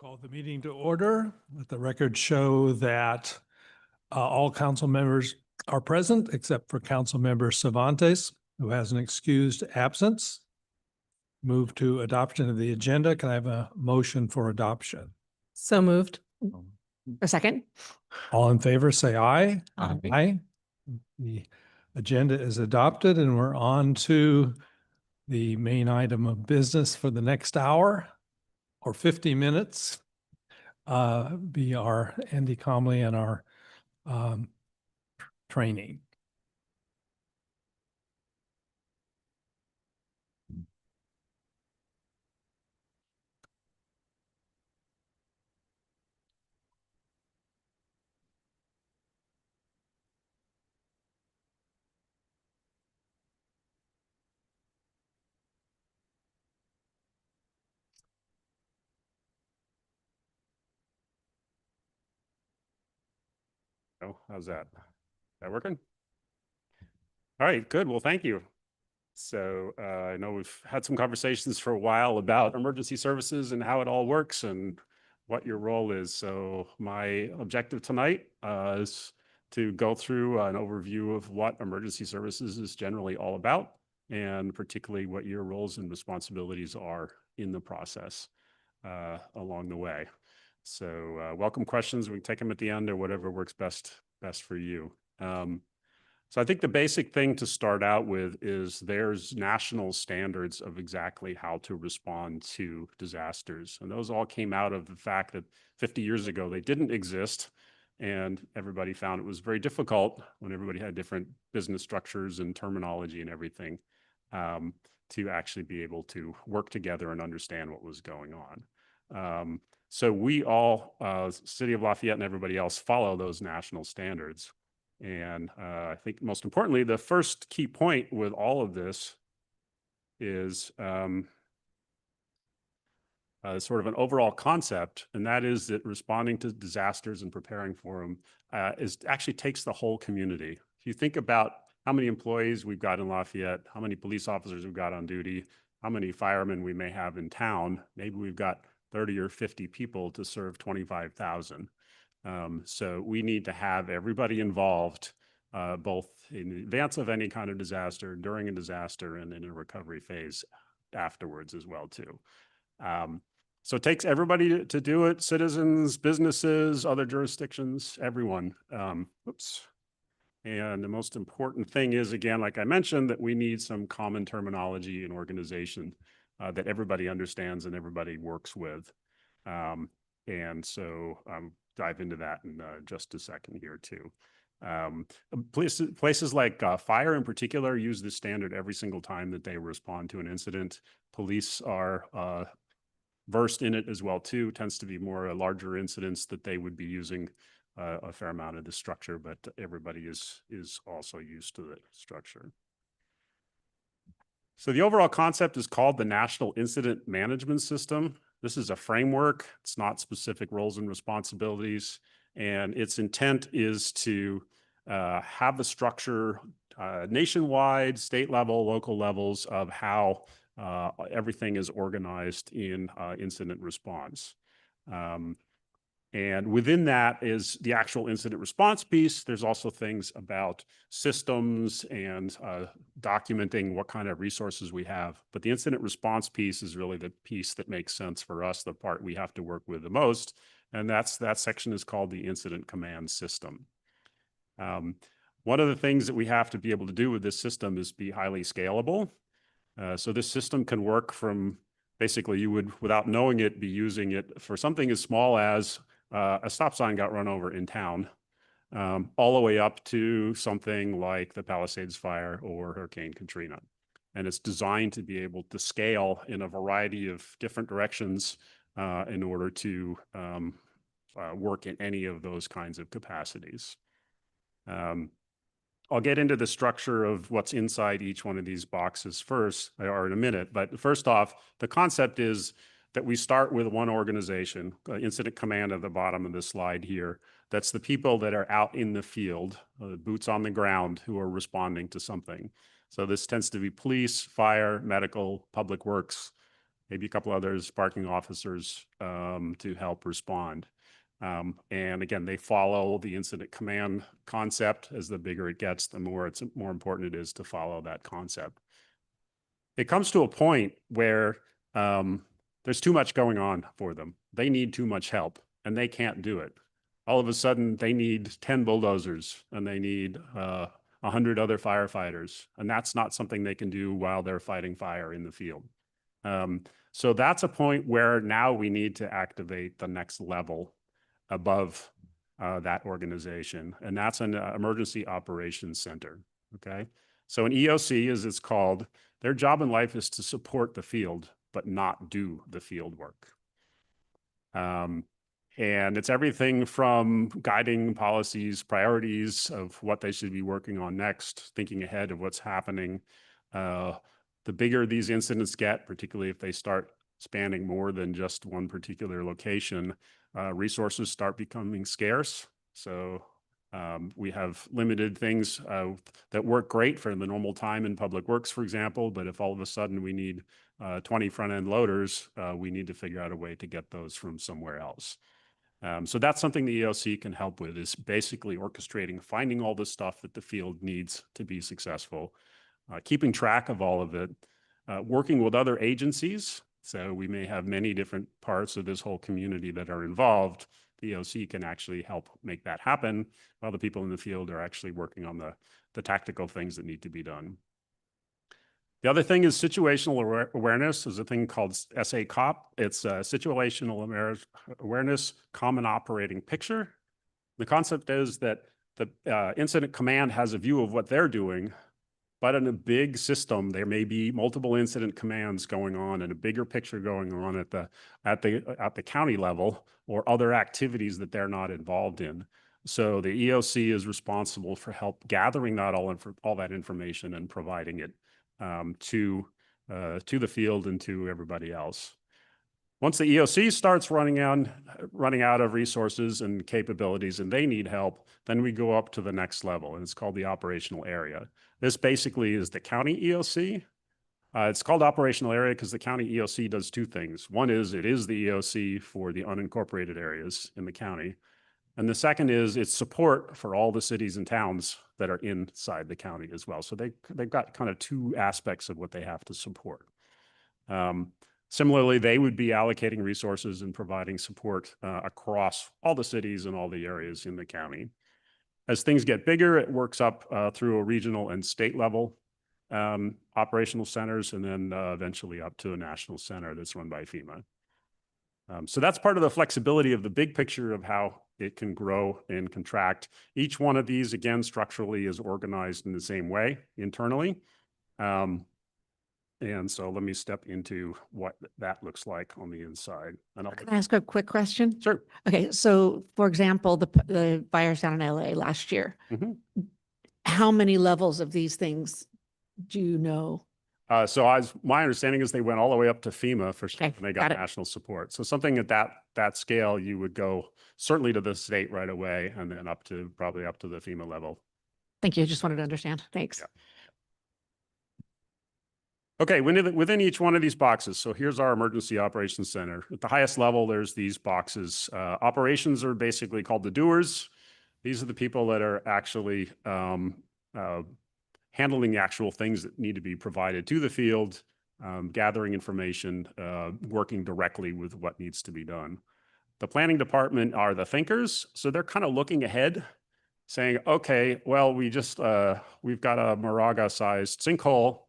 Call the meeting to order. Let the record show that all council members are present except for Council Member Cervantes, who has an excused absence. Move to adoption of the agenda. Can I have a motion for adoption? So moved. A second? All in favor, say aye. Aye. Aye. The agenda is adopted and we're on to the main item of business for the next hour or 50 minutes. Be our Andy Comley and our training. Oh, how's that? That working? All right, good. Well, thank you. So I know we've had some conversations for a while about emergency services and how it all works and what your role is. So my objective tonight is to go through an overview of what emergency services is generally all about, and particularly what your roles and responsibilities are in the process along the way. So welcome questions. We can take them at the end or whatever works best for you. So I think the basic thing to start out with is there's national standards of exactly how to respond to disasters. And those all came out of the fact that 50 years ago, they didn't exist. And everybody found it was very difficult when everybody had different business structures and terminology and everything to actually be able to work together and understand what was going on. So we all, City of Lafayette and everybody else, follow those national standards. And I think most importantly, the first key point with all of this is sort of an overall concept, and that is that responding to disasters and preparing for them actually takes the whole community. If you think about how many employees we've got in Lafayette, how many police officers we've got on duty, how many firemen we may have in town, maybe we've got 30 or 50 people to serve 25,000. So we need to have everybody involved, both in advance of any kind of disaster, during a disaster, and in a recovery phase afterwards as well too. So it takes everybody to do it, citizens, businesses, other jurisdictions, everyone. And the most important thing is, again, like I mentioned, that we need some common terminology and organization that everybody understands and everybody works with. And so dive into that in just a second here too. Places like fire in particular use this standard every single time that they respond to an incident. Police are versed in it as well too. Tends to be more larger incidents that they would be using a fair amount of the structure, but everybody is also used to the structure. So the overall concept is called the National Incident Management System. This is a framework. It's not specific roles and responsibilities. And its intent is to have a structure nationwide, state level, local levels of how everything is organized in incident response. And within that is the actual incident response piece. There's also things about systems and documenting what kind of resources we have. But the incident response piece is really the piece that makes sense for us, the part we have to work with the most. And that section is called the Incident Command System. One of the things that we have to be able to do with this system is be highly scalable. So this system can work from basically you would, without knowing it, be using it for something as small as a stop sign got run over in town, all the way up to something like the Palisades fire or Hurricane Katrina. And it's designed to be able to scale in a variety of different directions in order to work in any of those kinds of capacities. I'll get into the structure of what's inside each one of these boxes first, or in a minute. But first off, the concept is that we start with one organization, incident command at the bottom of the slide here. That's the people that are out in the field, boots on the ground, who are responding to something. So this tends to be police, fire, medical, public works, maybe a couple others, parking officers to help respond. And again, they follow the incident command concept. As the bigger it gets, the more important it is to follow that concept. It comes to a point where there's too much going on for them. They need too much help and they can't do it. All of a sudden they need 10 bulldozers and they need 100 other firefighters. And that's not something they can do while they're fighting fire in the field. So that's a point where now we need to activate the next level above that organization. And that's an emergency operations center, okay? So an EOC, as it's called, their job in life is to support the field, but not do the field work. And it's everything from guiding policies, priorities of what they should be working on next, thinking ahead of what's happening. The bigger these incidents get, particularly if they start spanning more than just one particular location, resources start becoming scarce. So we have limited things that work great for the normal time in public works, for example, but if all of a sudden we need 20 front-end loaders, we need to figure out a way to get those from somewhere else. So that's something the EOC can help with, is basically orchestrating, finding all the stuff that the field needs to be successful, keeping track of all of it, working with other agencies. So we may have many different parts of this whole community that are involved. The EOC can actually help make that happen while the people in the field are actually working on the tactical things that need to be done. The other thing is situational awareness. There's a thing called SA-COP. It's a situational awareness common operating picture. The concept is that the incident command has a view of what they're doing, but in a big system, there may be multiple incident commands going on and a bigger picture going on at the county level, or other activities that they're not involved in. So the EOC is responsible for help gathering all that information and providing it to the field and to everybody else. Once the EOC starts running out of resources and capabilities and they need help, then we go up to the next level, and it's called the operational area. This basically is the county EOC. It's called operational area because the county EOC does two things. One is it is the EOC for the unincorporated areas in the county. And the second is it's support for all the cities and towns that are inside the county as well. So they've got kind of two aspects of what they have to support. Similarly, they would be allocating resources and providing support across all the cities and all the areas in the county. As things get bigger, it works up through a regional and state level operational centers, and then eventually up to a national center that's run by FEMA. So that's part of the flexibility of the big picture of how it can grow and contract. Each one of these, again, structurally is organized in the same way internally. And so let me step into what that looks like on the inside. And Can I ask a quick question? Sure. Okay, so for example, the fires down in LA last year, how many levels of these things do you know? So my understanding is they went all the way up to FEMA for Okay, and they got national support. So something at that scale, you would go certainly to the state right away, and then probably up to the FEMA level. Thank you. Just wanted to understand. Thanks. Yeah. Okay, within each one of these boxes, so here's our emergency operations center. At the highest level, there's these boxes. Operations are basically called the doers. These are the people that are actually handling the actual things that need to be provided to the field, gathering information, working directly with what needs to be done. The planning department are the thinkers, so they're kind of looking ahead, saying, okay, well, we've got a Moraga-sized sinkhole.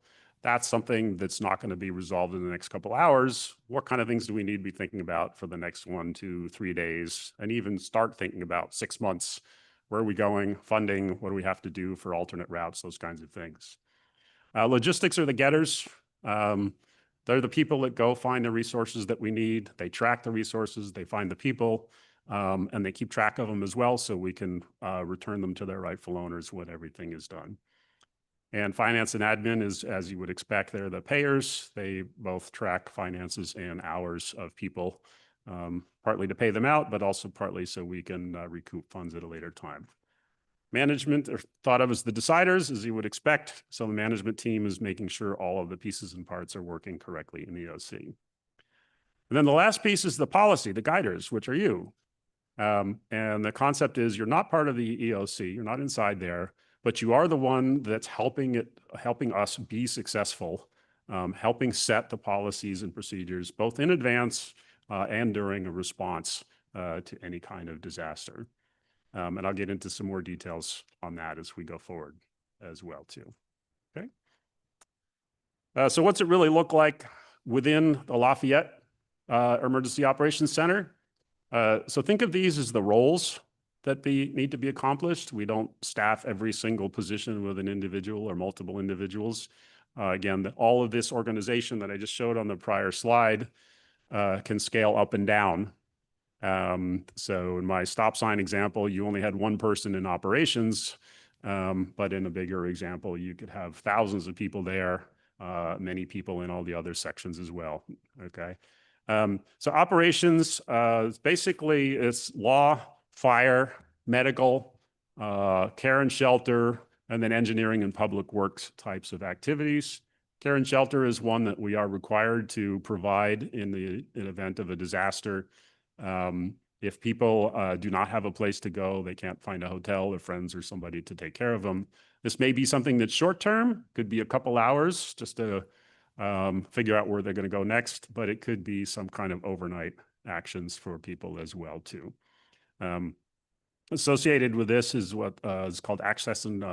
That's something that's not going to be resolved in the next couple hours. What kind of things do we need to be thinking about for the next 1, 2, 3 days, and even start thinking about 6 months? Where are we going? Funding, what do we have to do for alternate routes? Those kinds of things. Logistics are the getters. They're the people that go find the resources that we need. They track the resources, they find the people, and they keep track of them as well, so we can return them to their rightful owners when everything is done. And finance and admin is, as you would expect, they're the payers. They both track finances and hours of people, partly to pay them out, but also partly so we can recoup funds at a later time. Management are thought of as the deciders, as you would expect. So the management team is making sure all of the pieces and parts are working correctly in the EOC. And then the last piece is the policy, the guiders, which are you. And the concept is you're not part of the EOC, you're not inside there, but you are the one that's helping us be successful, helping set the policies and procedures, both in advance and during a response to any kind of disaster. And I'll get into some more details on that as we go forward as well too. Okay. So what's it really look like within the Lafayette Emergency Operations Center? So think of these as the roles that need to be accomplished. We don't staff every single position with an individual or multiple individuals. Again, all of this organization that I just showed on the prior slide can scale up and down. So in my stop sign example, you only had one person in operations, but in a bigger example, you could have thousands of people there, many people in all the other sections as well, okay? So operations, basically it's law, fire, medical, care and shelter, and then engineering and public works types of activities. Care and shelter is one that we are required to provide in the event of a disaster. If people do not have a place to go, they can't find a hotel or friends or somebody to take care of them. This may be something that's short term, could be a couple hours just to figure out where they're going to go next, but it could be some kind of overnight actions for people as well too. Associated with this is what is called access and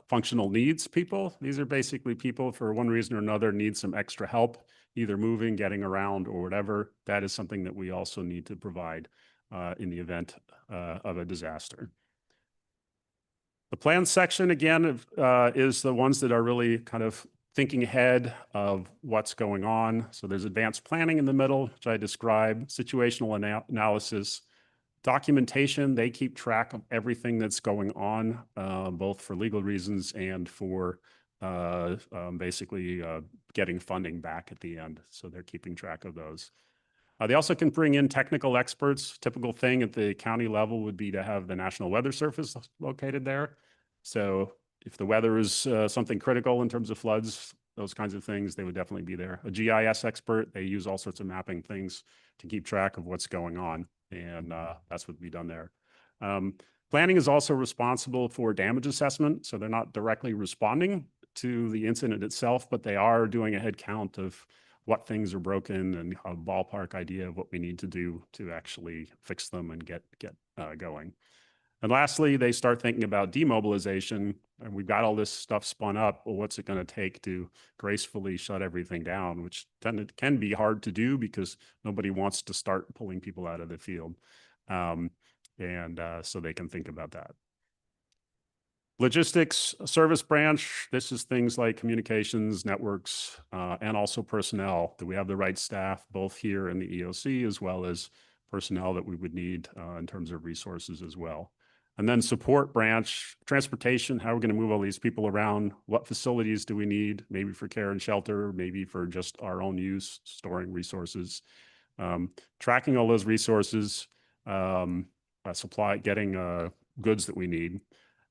functional needs people. These are basically people for one reason or another need some extra help, either moving, getting around, or whatever. That is something that we also need to provide in the event of a disaster. The plan section, again, is the ones that are really kind of thinking ahead of what's going on. So there's advanced planning in the middle, which I described, situational analysis, documentation. They keep track of everything that's going on, both for legal reasons and for basically getting funding back at the end. So they're keeping track of those. They also can bring in technical experts. Typical thing at the county level would be to have the National Weather Service located there. So if the weather is something critical in terms of floods, those kinds of things, they would definitely be there. A GIS expert, they use all sorts of mapping things to keep track of what's going on. And that's what would be done there. Planning is also responsible for damage assessment. So they're not directly responding to the incident itself, but they are doing a head count of what things are broken and a ballpark idea of what we need to do to actually fix them and get going. And lastly, they start thinking about demobilization. And we've got all this stuff spun up. Well, what's it going to take to gracefully shut everything down, which can be hard to do because nobody wants to start pulling people out of the field. So they can think about that. Logistics service branch, this is things like communications, networks, and also personnel. Do we have the right staff, both here in the EOC, as well as personnel that we would need in terms of resources as well. And then support branch, transportation, how are we going to move all these people around? What facilities do we need? Maybe for care and shelter, maybe for just our own use, storing resources, tracking all those resources, getting goods that we need.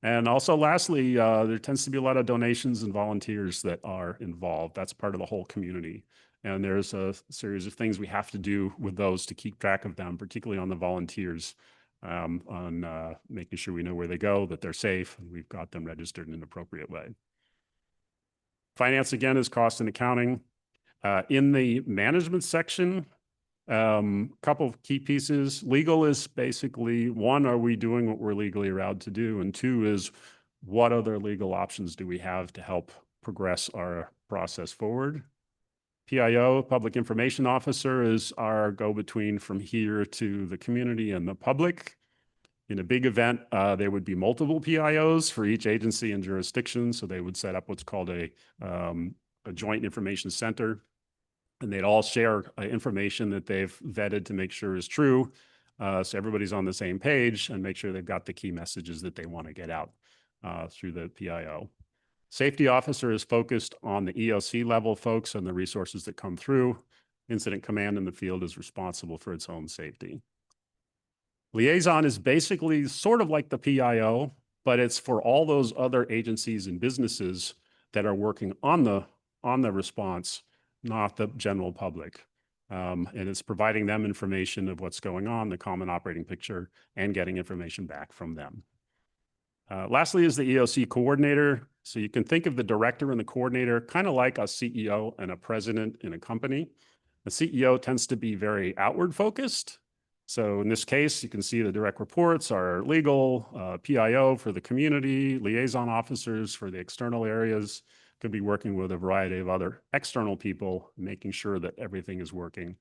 And also lastly, there tends to be a lot of donations and volunteers that are involved. That's part of the whole community. And there's a series of things we have to do with those to keep track of them, particularly on the volunteers, on making sure we know where they go, that they're safe, and we've got them registered in an appropriate way. Finance, again, is cost and accounting. In the management section, couple of key pieces. Legal is basically, one, are we doing what we're legally allowed to do? And two is, what other legal options do we have to help progress our process forward? PIO, Public Information Officer, is our go-between from here to the community and the public. In a big event, there would be multiple PIOs for each agency and jurisdiction. So they would set up what's called a joint information center. And they'd all share information that they've vetted to make sure is true. So everybody's on the same page and make sure they've got the key messages that they want to get out through the PIO. Safety officer is focused on the EOC level folks and the resources that come through. Incident command in the field is responsible for its own safety. Liaison is basically sort of like the PIO, but it's for all those other agencies and businesses that are working on the response, not the general public. And it's providing them information of what's going on, the common operating picture, and getting information back from them. Lastly is the EOC coordinator. So you can think of the director and the coordinator kind of like a CEO and a president in a company. The CEO tends to be very outward focused. So in this case, you can see the direct reports are legal, PIO for the community, liaison officers for the external areas, could be working with a variety of other external people, making sure that everything is working.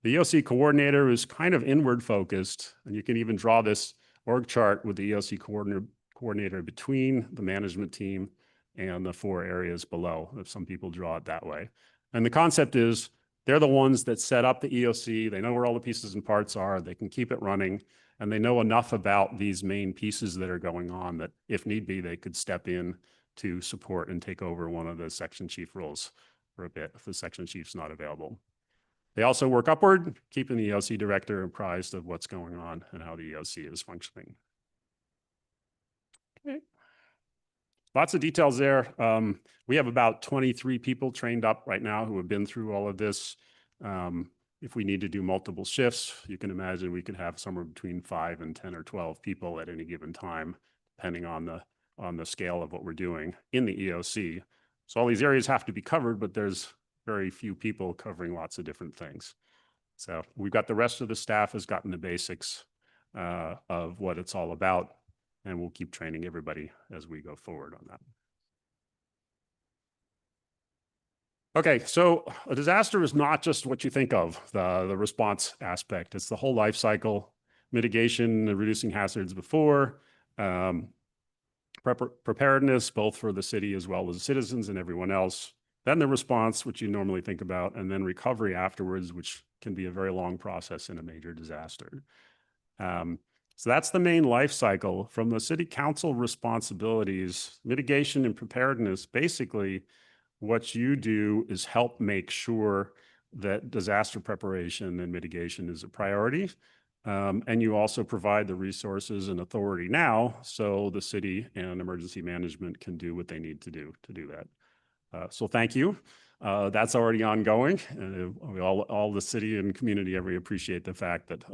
The EOC coordinator is kind of inward focused, and you can even draw this org chart with the EOC coordinator between the management team and the 4 areas below, if some people draw it that way. And the concept is they're the ones that set up the EOC. They know where all the pieces and parts are. They can keep it running, and they know enough about these main pieces that are going on that if need be, they could step in to support and take over one of the section chief roles for a bit if the section chief's not available. They also work upward, keeping the EOC director apprised of what's going on and how the EOC is functioning. Okay. Lots of details there. We have about 23 people trained up right now who have been through all of this. If we need to do multiple shifts, you can imagine we could have somewhere between 5 and 10 or 12 people at any given time, depending on the scale of what we're doing in the EOC. So all these areas have to be covered, but there's very few people covering lots of different things. So we've got the rest of the staff has gotten the basics of what it's all about. And we'll keep training everybody as we go forward on that. Okay, so a disaster is not just what you think of, the response aspect. It's the whole life cycle, mitigation, reducing hazards before, preparedness, both for the city as well as citizens and everyone else. Then the response, which you normally think about, and then recovery afterwards, which can be a very long process in a major disaster. So that's the main life cycle. From the city council responsibilities, mitigation and preparedness, basically what you do is help make sure that disaster preparation and mitigation is a priority. And you also provide the resources and authority now so the city and emergency management can do what they need to do that. So thank you. That's already ongoing. All the city and community we appreciate the fact that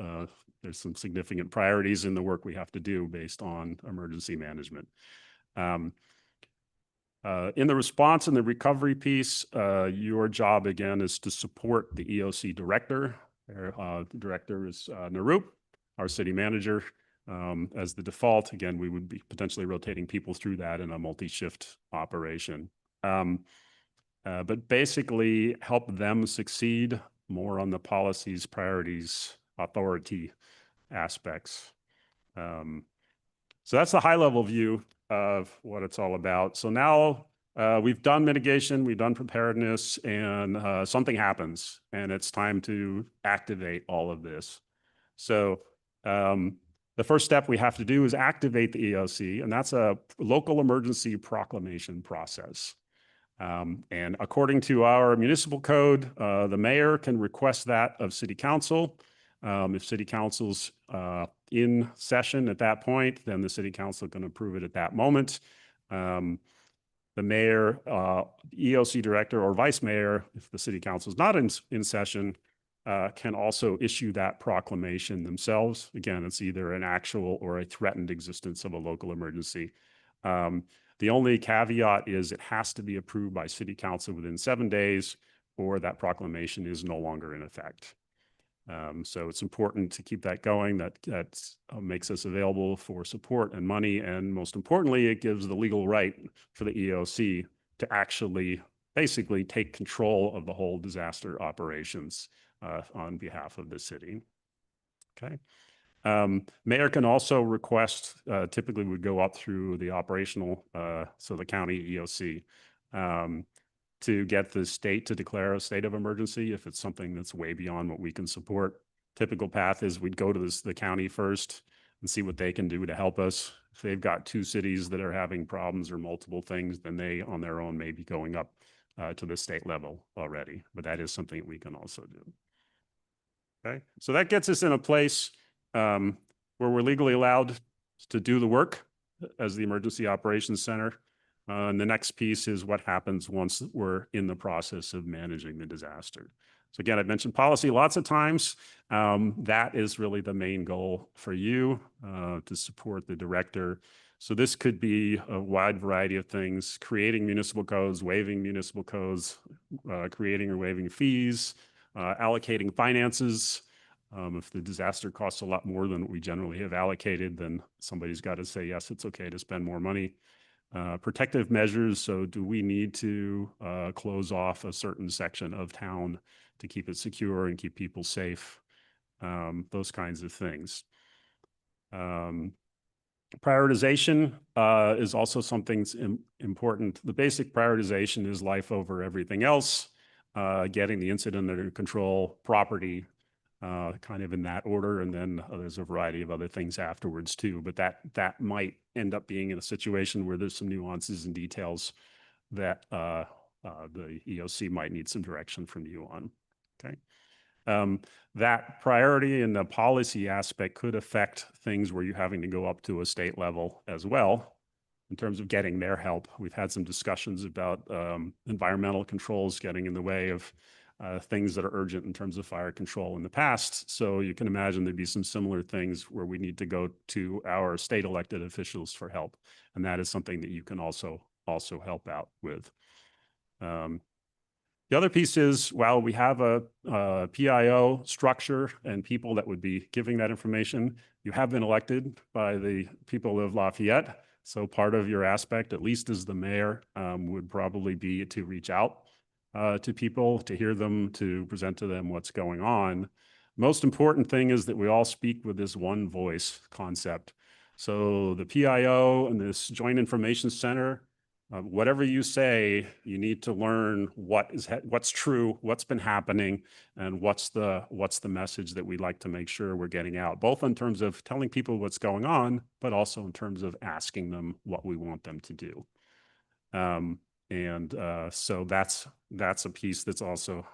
there's some significant priorities in the work we have to do based on emergency management. In the response and the recovery piece, your job again is to support the EOC director. The director is Narup, our city manager. As the default, again, we would be potentially rotating people through that in a multi-shift operation. But basically help them succeed more on the policies, priorities, authority aspects. So that's the high level view of what it's all about. So now we've done mitigation, we've done preparedness, and something happens and it's time to activate all of this. So the first step we have to do is activate the EOC, and that's a local emergency proclamation process. And according to our municipal code, the mayor can request that of city council. If city council's in session at that point, then the city council can approve it at that moment. The mayor, EOC director, or vice mayor, if the city council is not in session, can also issue that proclamation themselves. Again, it's either an actual or a threatened existence of a local emergency. The only caveat is it has to be approved by city council within 7 days, or that proclamation is no longer in effect. So it's important to keep that going. That makes us available for support and money. And most importantly, it gives the legal right for the EOC to actually basically take control of the whole disaster operations on behalf of the city. Okay. Mayor can also request, typically would go up through the operational, so the county EOC, to get the state to declare a state of emergency if it's something that's way beyond what we can support. Typical path is we'd go to the county first and see what they can do to help us. If they've got 2 cities that are having problems or multiple things, then they on their own may be going up to the state level already, but that is something we can also do. Okay, so that gets us in a place where we're legally allowed to do the work as the Emergency Operations Center. And the next piece is what happens once we're in the process of managing the disaster. So again, I've mentioned policy lots of times. That is really the main goal for you to support the director. So this could be a wide variety of things: creating municipal codes, waiving municipal codes, creating or waiving fees, allocating finances. If the disaster costs a lot more than what we generally have allocated, then somebody's got to say, yes, it's okay to spend more money. Protective measures. So do we need to close off a certain section of town to keep it secure and keep people safe? Those kinds of things. Prioritization is also something important. The basic prioritization is life over everything else, getting the incident under control, property, kind of in that order. And then there's a variety of other things afterwards too, but that might end up being in a situation where there's some nuances and details that the EOC might need some direction from you on, okay? That priority and the policy aspect could affect things where you're having to go up to a state level as well in terms of getting their help. We've had some discussions about environmental controls getting in the way of things that are urgent in terms of fire control in the past. So you can imagine there'd be some similar things where we need to go to our state elected officials for help. And that is something that you can also help out with. The other piece is, while we have a PIO structure and people that would be giving that information, you have been elected by the people of Lafayette. So part of your aspect, at least as the mayor, would probably be to reach out to people, to hear them, to present to them what's going on. Most important thing is that we all speak with this one voice concept. So the PIO and this Joint Information Center, whatever you say, you need to learn what's true, what's been happening, and what's the message that we'd like to make sure we're getting out, both in terms of telling people what's going on, but also in terms of asking them what we want them to do. So that's a piece that's also,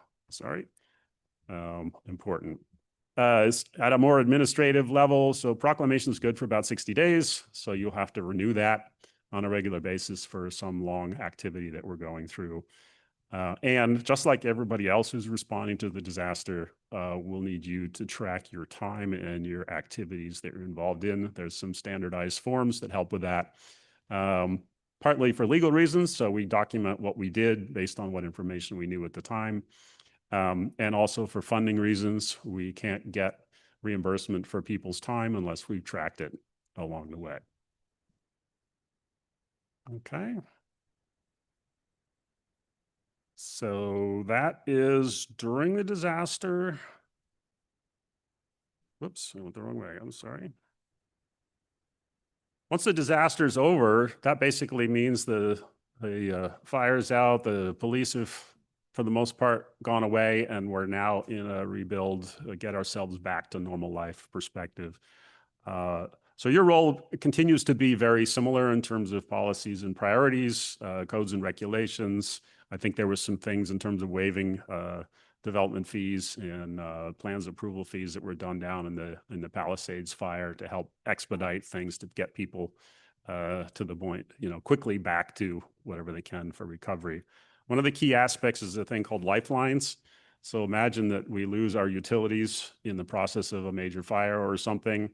important. At a more administrative level, so proclamation is good for about 60 days. So you'll have to renew that on a regular basis for some long activity that we're going through. And just like everybody else who's responding to the disaster, we'll need you to track your time and your activities that you're involved in. There's some standardized forms that help with that. Partly for legal reasons, so we document what we did based on what information we knew at the time. And also for funding reasons, we can't get reimbursement for people's time unless we've tracked it along the way. Okay. So that is during the disaster. Whoops, I went the wrong way. I'm sorry. Once the disaster is over, that basically means the fire's out, the police have, for the most part, gone away, and we're now in a rebuild, get ourselves back to normal life perspective. So your role continues to be very similar in terms of policies and priorities, codes and regulations. I think there was some things in terms of waiving development fees and plans approval fees that were done down in the Palisades fire to help expedite things to get people to the point, quickly back to whatever they can for recovery. One of the key aspects is a thing called lifelines. So imagine that we lose our utilities in the process of a major fire or something.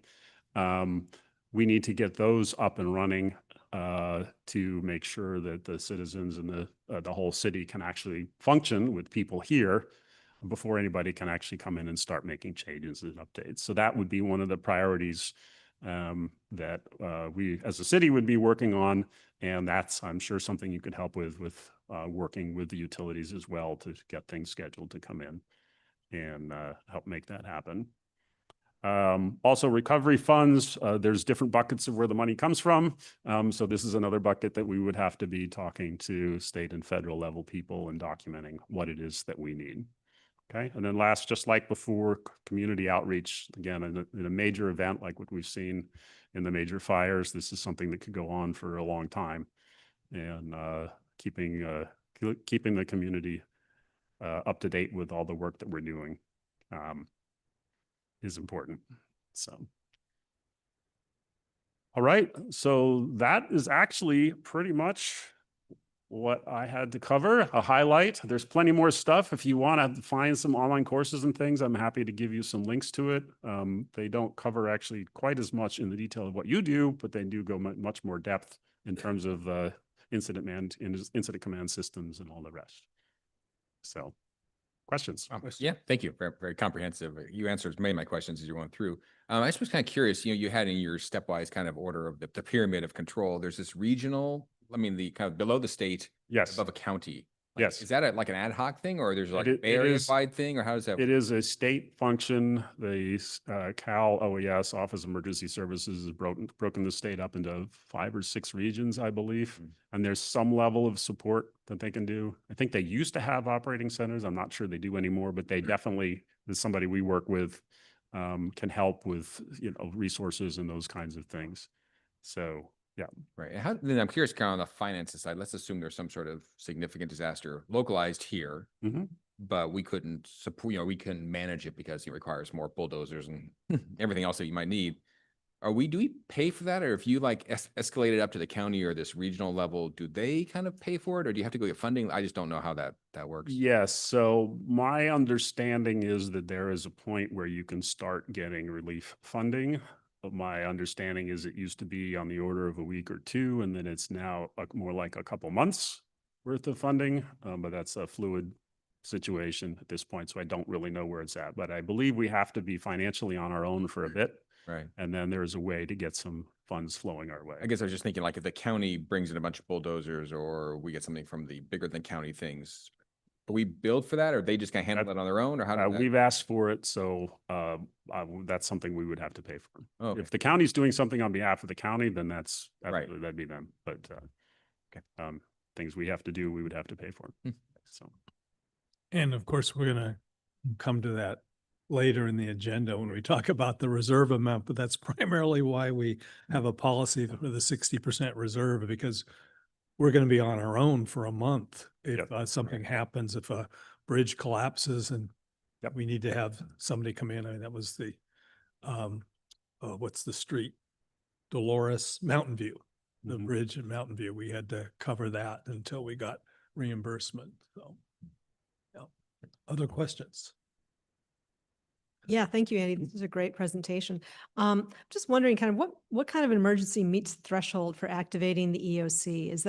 We need to get those up and running to make sure that the citizens and the whole city can actually function with people here before anybody can actually come in and start making changes and updates. So that would be one of the priorities that we as a city would be working on. And that's, I'm sure, something you could help with working with the utilities as well to get things scheduled to come in and help make that happen. Also recovery funds, there's different buckets of where the money comes from. So this is another bucket that we would have to be talking to state and federal level people and documenting what it is that we need. Okay, and then last, just like before, community outreach. Again, in a major event like what we've seen in the major fires, this is something that could go on for a long time, and keeping the community up to date with all the work that we're doing is important. So, all right, so that is actually pretty much what I had to cover, a highlight. There's plenty more stuff. If you want to find some online courses and things, I'm happy to give you some links to it. They don't cover actually quite as much in the detail of what you do, but they do go much more depth in terms of incident command systems and all the rest. So, questions? Yeah, thank you. Very, very comprehensive. You answered many of my questions as you went through. I just was kind of curious, you had in your stepwise kind of order of the pyramid of control, there's this regional, the kind of below the state, Yes. above a county. Yes. Is that like an ad hoc thing, or there's like It Bay Area is- wide thing, or how does that? It is a state function. The Cal OES, Office of Emergency Services, has broken the state up into 5 or 6 regions, I believe. And there's some level of support that they can do. I think they used to have operating centers. I'm not sure they do anymore, but they definitely, as somebody we work with, can help with, resources and those kinds of things. So, yeah. Right. And then I'm curious, kind of on the finances side, let's assume there's some sort of significant disaster localized here, but we couldn't support, we couldn't manage it because it requires more bulldozers and everything else that you might need. Do we pay for that? Or if you escalate it up to the county or this regional level, do they kind of pay for it? Or do you have to go get funding? I just don't know how that works. Yes. So my understanding is that there is a point where you can start getting relief funding. But my understanding is it used to be on the order of a week or 2, and then it's now more like a couple months worth of funding. But that's a fluid situation at this point, so I don't really know where it's at. But I believe we have to be financially on our own for a bit. Right. And then there's a way to get some funds flowing our way. I guess I was just thinking, like, if the county brings in a bunch of bulldozers, or we get something from the bigger than county things, but we build for that, or they just kind of handle that on their own, or how do We've asked for it, so that's something we would have to pay for. Oh, okay. If the county's doing something on behalf of the county, then Right. that'd be them. But Okay. Things we have to do, we would have to pay for. So, And of course, we're going to come to that later in the agenda when we talk about the reserve amount, but that's primarily why we have a policy for the 60% reserve, because we're going to be on our own for a month. If something happens, if a bridge collapses and we need to have somebody come in. I mean, that was the, what's the street? Dolores, Mountain View, the bridge in Mountain View. We had to cover that until we got reimbursement. So, yeah. Other questions? Yeah, thank you, Andy. This is a great presentation. Just wondering kind of what kind of an emergency meets the threshold for activating the EOC? Is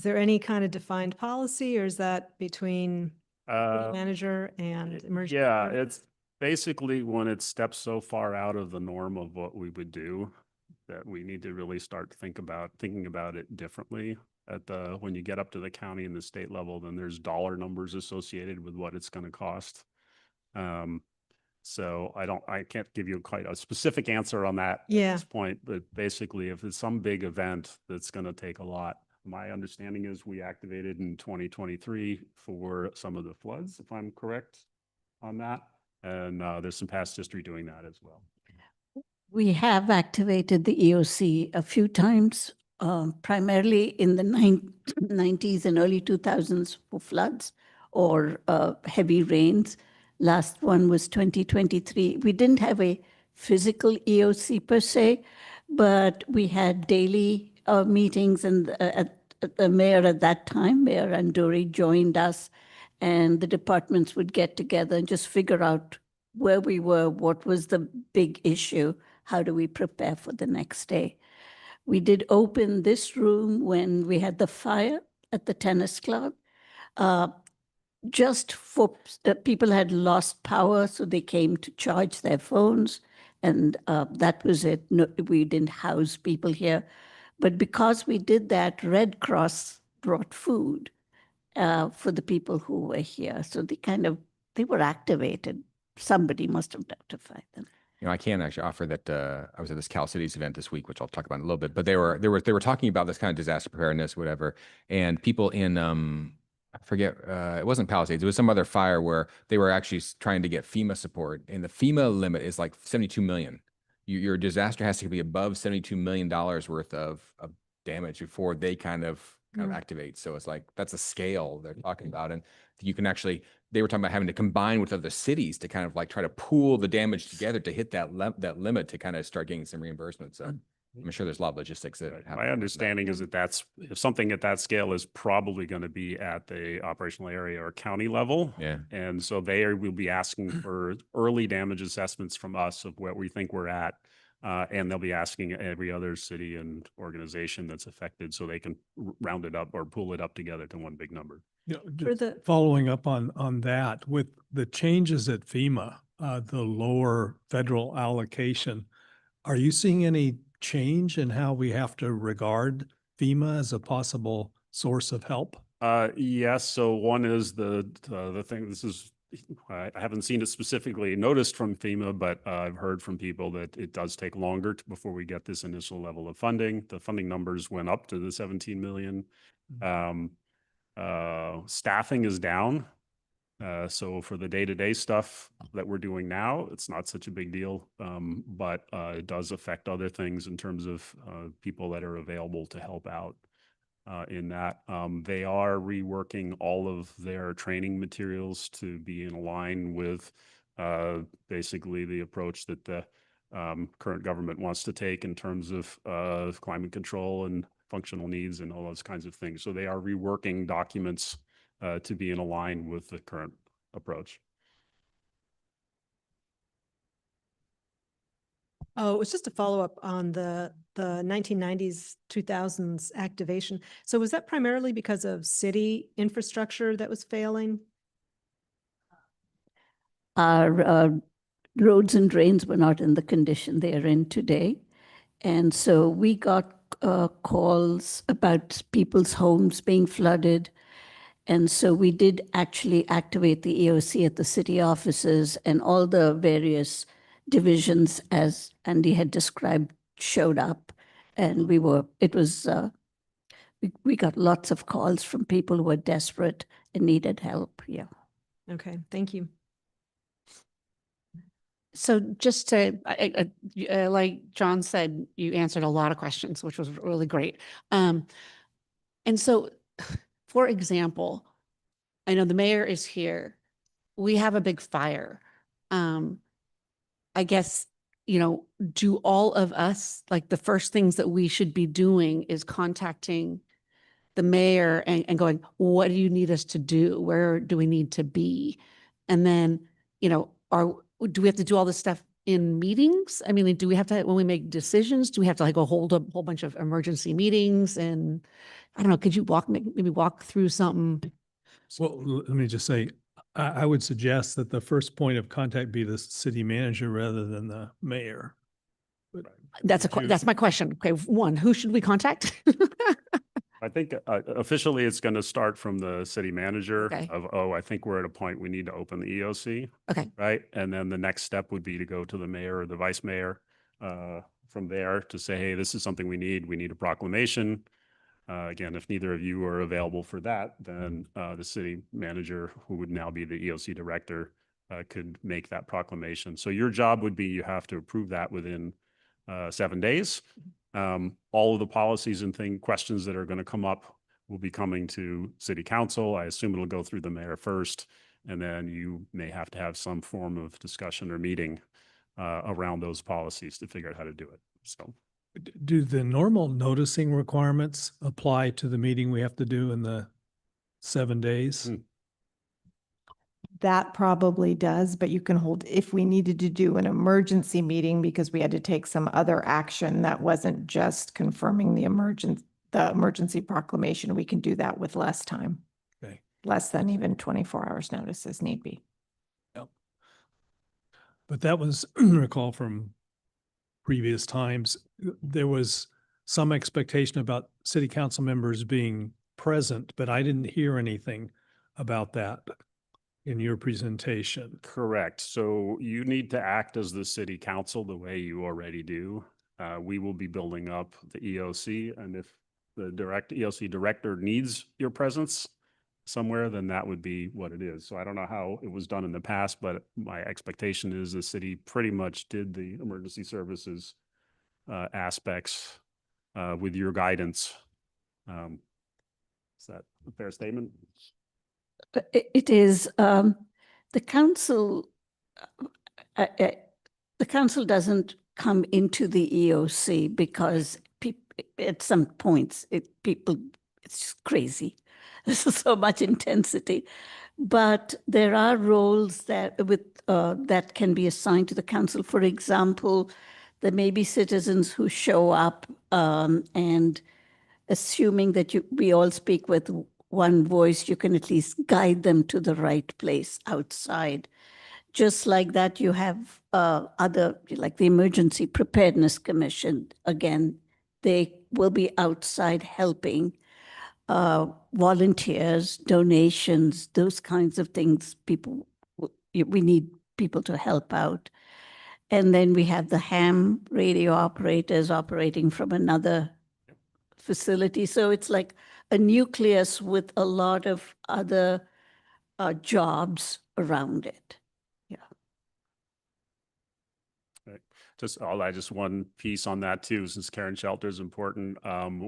there any kind of defined policy, or is that between city manager and emergency? yeah, services? it's basically when it steps so far out of the norm of what we would do that we need to really start thinking about it differently. When you get up to the county and the state level, then there's dollar numbers associated with what it's going to cost. So I can't give you quite a specific answer on that at this point, but basically if it's some big event that's going to take a lot, my understanding is we activated in 2023 for some of the floods, if I'm correct on that. And there's some past history doing that as well. We have activated the EOC a few times, primarily in the 90s and early 2000s for floods or heavy rains. Last one was 2023. We didn't have a physical EOC per se, but we had daily meetings, and the mayor at that time, Mayor Anduri, joined us, and the departments would get together and just figure out where we were, what was the big issue, how do we prepare for the next day. We did open this room when we had the fire at the tennis club. Just for people had lost power, so they came to charge their phones, and that was it. No, we didn't house people here. But because we did that, Red Cross brought food for the people who were here. So they were activated. Somebody must have notified them. I can actually offer that I was at this Cal Cities event this week, which I'll talk about in a little bit, but they were talking about this kind of disaster preparedness, whatever, and people in I forget, it wasn't Palisades, it was some other fire where they were actually trying to get FEMA support, and the FEMA limit is like 72 million. Your disaster has to be above $72 million worth of damage before they kind of activate. So it's like, that's a scale they're talking about. And you can actually, they were talking about having to combine with other cities to kind of like try to pool the damage together to hit that limit to kind of start getting some reimbursement. So I'm sure there's a lot of logistics that Right. have. My understanding is that if something at that scale is probably going to be at the operational area or county level. Yeah. And so will be asking for early damage assessments from us of where we think we're at. And they'll be asking every other city and organization that's affected so they can round it up or pull it up together to one big number. You know, For just the, following up on that, with the changes at FEMA, the lower federal allocation, are you seeing any change in how we have to regard FEMA as a possible source of help? Yes. So one is the thing, this is, I haven't seen it specifically noticed from FEMA, but I've heard from people that it does take longer before we get this initial level of funding. The funding numbers went up to the 17 million. Staffing is down. So for the day-to-day stuff that we're doing now, it's not such a big deal. But it does affect other things in terms of people that are available to help out in that. They are reworking all of their training materials to be in line with basically the approach that the current government wants to take in terms of climate control and functional needs and all those kinds of things. So they are reworking documents to be in line with the current approach. oh, it was just a follow-up on the 1990s, 2000s activation. So was that primarily because of city infrastructure that was failing? Our roads and drains were not in the condition they are in today. And so we got calls about people's homes being flooded. And so we did actually activate the EOC at the city offices, and all the various divisions, as Andy had described, showed up. And we got lots of calls from people who were desperate and needed help. Yeah. Okay, thank you. So just to, like John said, you answered a lot of questions, which was really great. And so, for example, I know the mayor is here. We have a big fire. I guess, do all of us, like the first things that we should be doing is contacting the mayor and going, what do you need us to do? Where do we need to be? And then, do we have to do all this stuff in meetings? I mean, like, do we have to, when we make decisions, do we have to like go hold a whole bunch of emergency meetings? And I don't know, could you maybe walk through something? Well, let me just say, I would suggest that the first point of contact be the city manager rather than the mayor. But That's would you- that's my question. Okay, one, who should we contact? I think officially it's going to start from the city manager Okay. of, I think we're at a point we need to open the EOC. Okay. Right. And then the next step would be to go to the mayor or the vice mayor from there to say, hey, this is something we need. We need a proclamation. Again, if neither of you are available for that, then the city manager, who would now be the EOC director, could make that proclamation. So your job would be, you have to approve that within 7 days. All of the policies and questions that are going to come up will be coming to city council. I assume it'll go through the mayor first, and then you may have to have some form of discussion or meeting around those policies to figure out how to do it. So. Do the normal noticing requirements apply to the meeting we have to do in the 7 days? That probably does, but you can hold, if we needed to do an emergency meeting because we had to take some other action that wasn't just confirming the emergency proclamation, we can do that with less time. Okay. Less than even 24 hours notice as need be. Yep. But that was, recall from previous times, there was some expectation about city council members being present, but I didn't hear anything about that in your presentation. Correct. So you need to act as the city council the way you already do. We will be building up the EOC, and if the EOC director needs your presence somewhere, then that would be what it is. So I don't know how it was done in the past, but my expectation is the city pretty much did the emergency services aspects with your guidance. Is that a fair statement? It is. The council doesn't come into the EOC because at some points, it's just crazy. This is so much intensity. But there are roles that can be assigned to the council. For example, there may be citizens who show up and assuming that we all speak with one voice, you can at least guide them to the right place outside. Just like that, you have other, like the Emergency Preparedness Commission. Again, they will be outside helping. Volunteers, donations, those kinds of things. We need people to help out. And then we have the ham radio operators operating from another facility. So it's like a nucleus with a lot of other jobs around it. I'll add just one piece on that too, since Karen Shelter is important.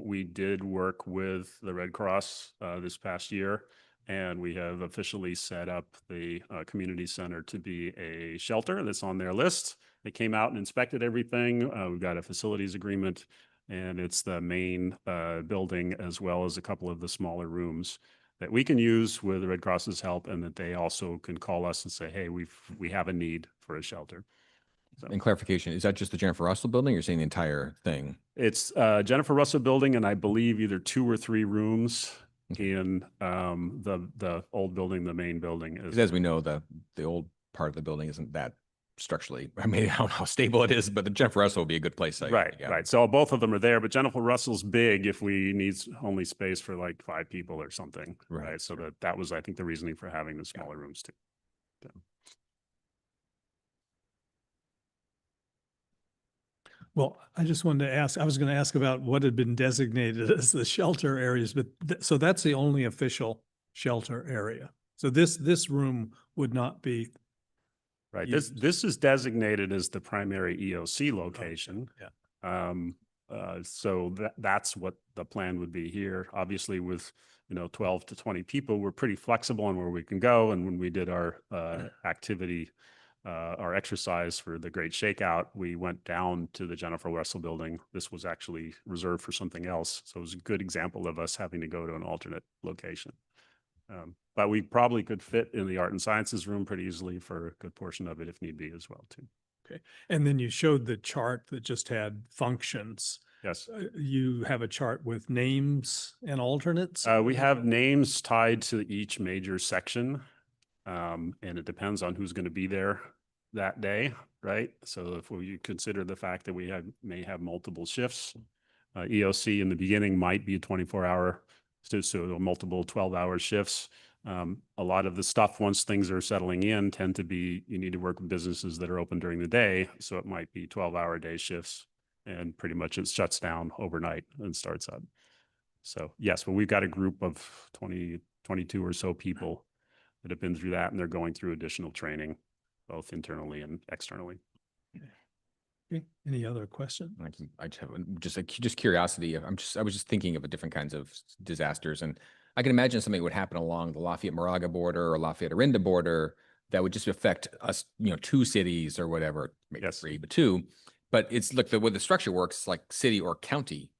We did work with the Red Cross this past year, and we have officially set up the community center to be a shelter that's on their list. They came out and inspected everything. We've got a facilities agreement, and it's the main building as well as a couple of the smaller rooms that we can use with the Red Cross's help, and that they also can call us and say, hey, we have a need for a shelter. So, in clarification, is that just the Jennifer Russell building, or you're saying the entire thing? It's Jennifer Russell building, and I believe either 2 or 3 rooms in the old building, the main building. Because as we know, the old part of the building isn't that structurally, I mean, I don't know how stable it is, but the Jennifer Russell would be a good place. Right. So both of them are there, but Jennifer Russell's big if we need only space for like 5 people or something. Right. So that was, I think, the reasoning for having the smaller rooms too. Yeah. Well, I just wanted to ask, I was going to ask about what had been designated as the shelter areas, but so that's the only official shelter area. So this room would not be. Right. This is designated as the primary EOC location. So that's what the plan would be here. Obviously with, 12 to 20 people, we're pretty flexible on where we can go. And when we did our activity, our exercise for the Great Shakeout, we went down to the Jennifer Russell building. This was actually reserved for something else. So it was a good example of us having to go to an alternate location. But we probably could fit in the art and sciences room pretty easily for a good portion of it if need be as well too. Okay. And then you showed the chart that just had functions. Yes. You have a chart with names and alternates? We have names tied to each major section. And it depends on who's going to be there that day, right? So if you consider the fact that we may have multiple shifts, EOC in the beginning might be a 24-hour, so multiple 12-hour shifts. A lot of the stuff, once things are settling in, tend to be, you need to work with businesses that are open during the day. So it might be 12-hour day shifts, and pretty much it shuts down overnight and starts up. So yes, but we've got a group of 22 or so people that have been through that, and they're going through additional training, both internally and externally. Okay. Any other questions? I just have just curiosity. I was just thinking of different kinds of disasters, and I can imagine something would happen along the Lafayette-Moraga border or Lafayette-Orinda border that would just affect us, 2 cities or whatever, maybe 3, but 2. But it's like the way the structure works, it's like city or county.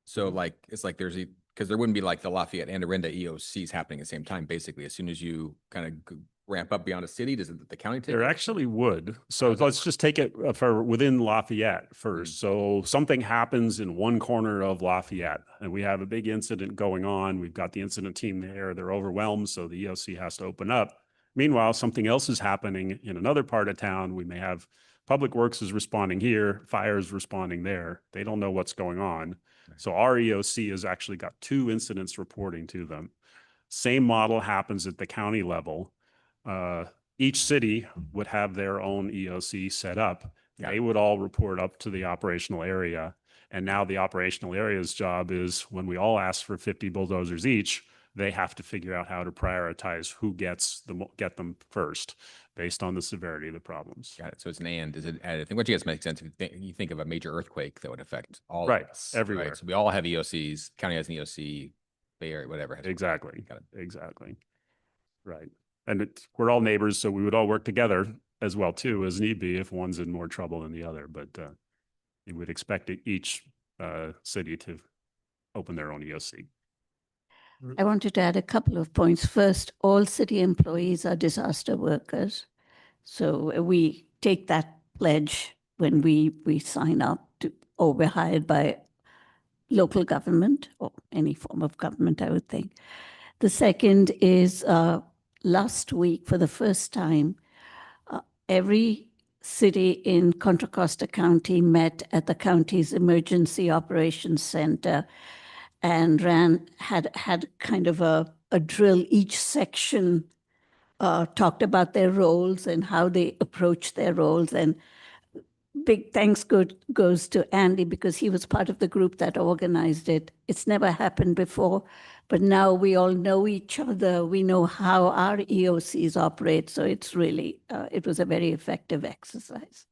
So it's like because there wouldn't be like the Lafayette and Orinda EOCs happening at the same time. Basically, as soon as you kind of ramp up beyond a city, does the county take? There actually would. So let's just take it for within Lafayette first. So something happens in one corner of Lafayette, and we have a big incident going on. We've got the incident team there. They're overwhelmed, so the EOC has to open up. Meanwhile, something else is happening in another part of town. We may have Public Works is responding here, fire is responding there. They don't know what's going on. So our EOC has actually got 2 incidents reporting to them. Same model happens at the county level. Each city would have their own EOC set up. They would all report up to the operational area. And now the operational area's job is, when we all ask for 50 bulldozers each, they have to figure out how to prioritize who get them first based on the severity of the problems. Got it. So it's an and. Is it? I think what you guys make sense if you think of a major earthquake that would affect all Right, of us, everywhere. Right? So we all have EOCs. County has an EOC. Bay Area, whatever. Exactly. Got it. Exactly. Right. And we're all neighbors, so we would all work together as well too, as need be, if one's in more trouble than the other. But you would expect each city to open their own EOC. I wanted to add a couple of points. First, all city employees are disaster workers. So we take that pledge when we sign up to, or we're hired by local government or any form of government, I would think. The second is last week, for the first time, every city in Contra Costa County met at the county's Emergency Operations Center and had kind of a drill. Each section talked about their roles and how they approach their roles. And big thanks goes to Andy, because he was part of the group that organized it. It's never happened before, but now we all know each other. We know how our EOCs operate. So it's really, it was a very effective exercise.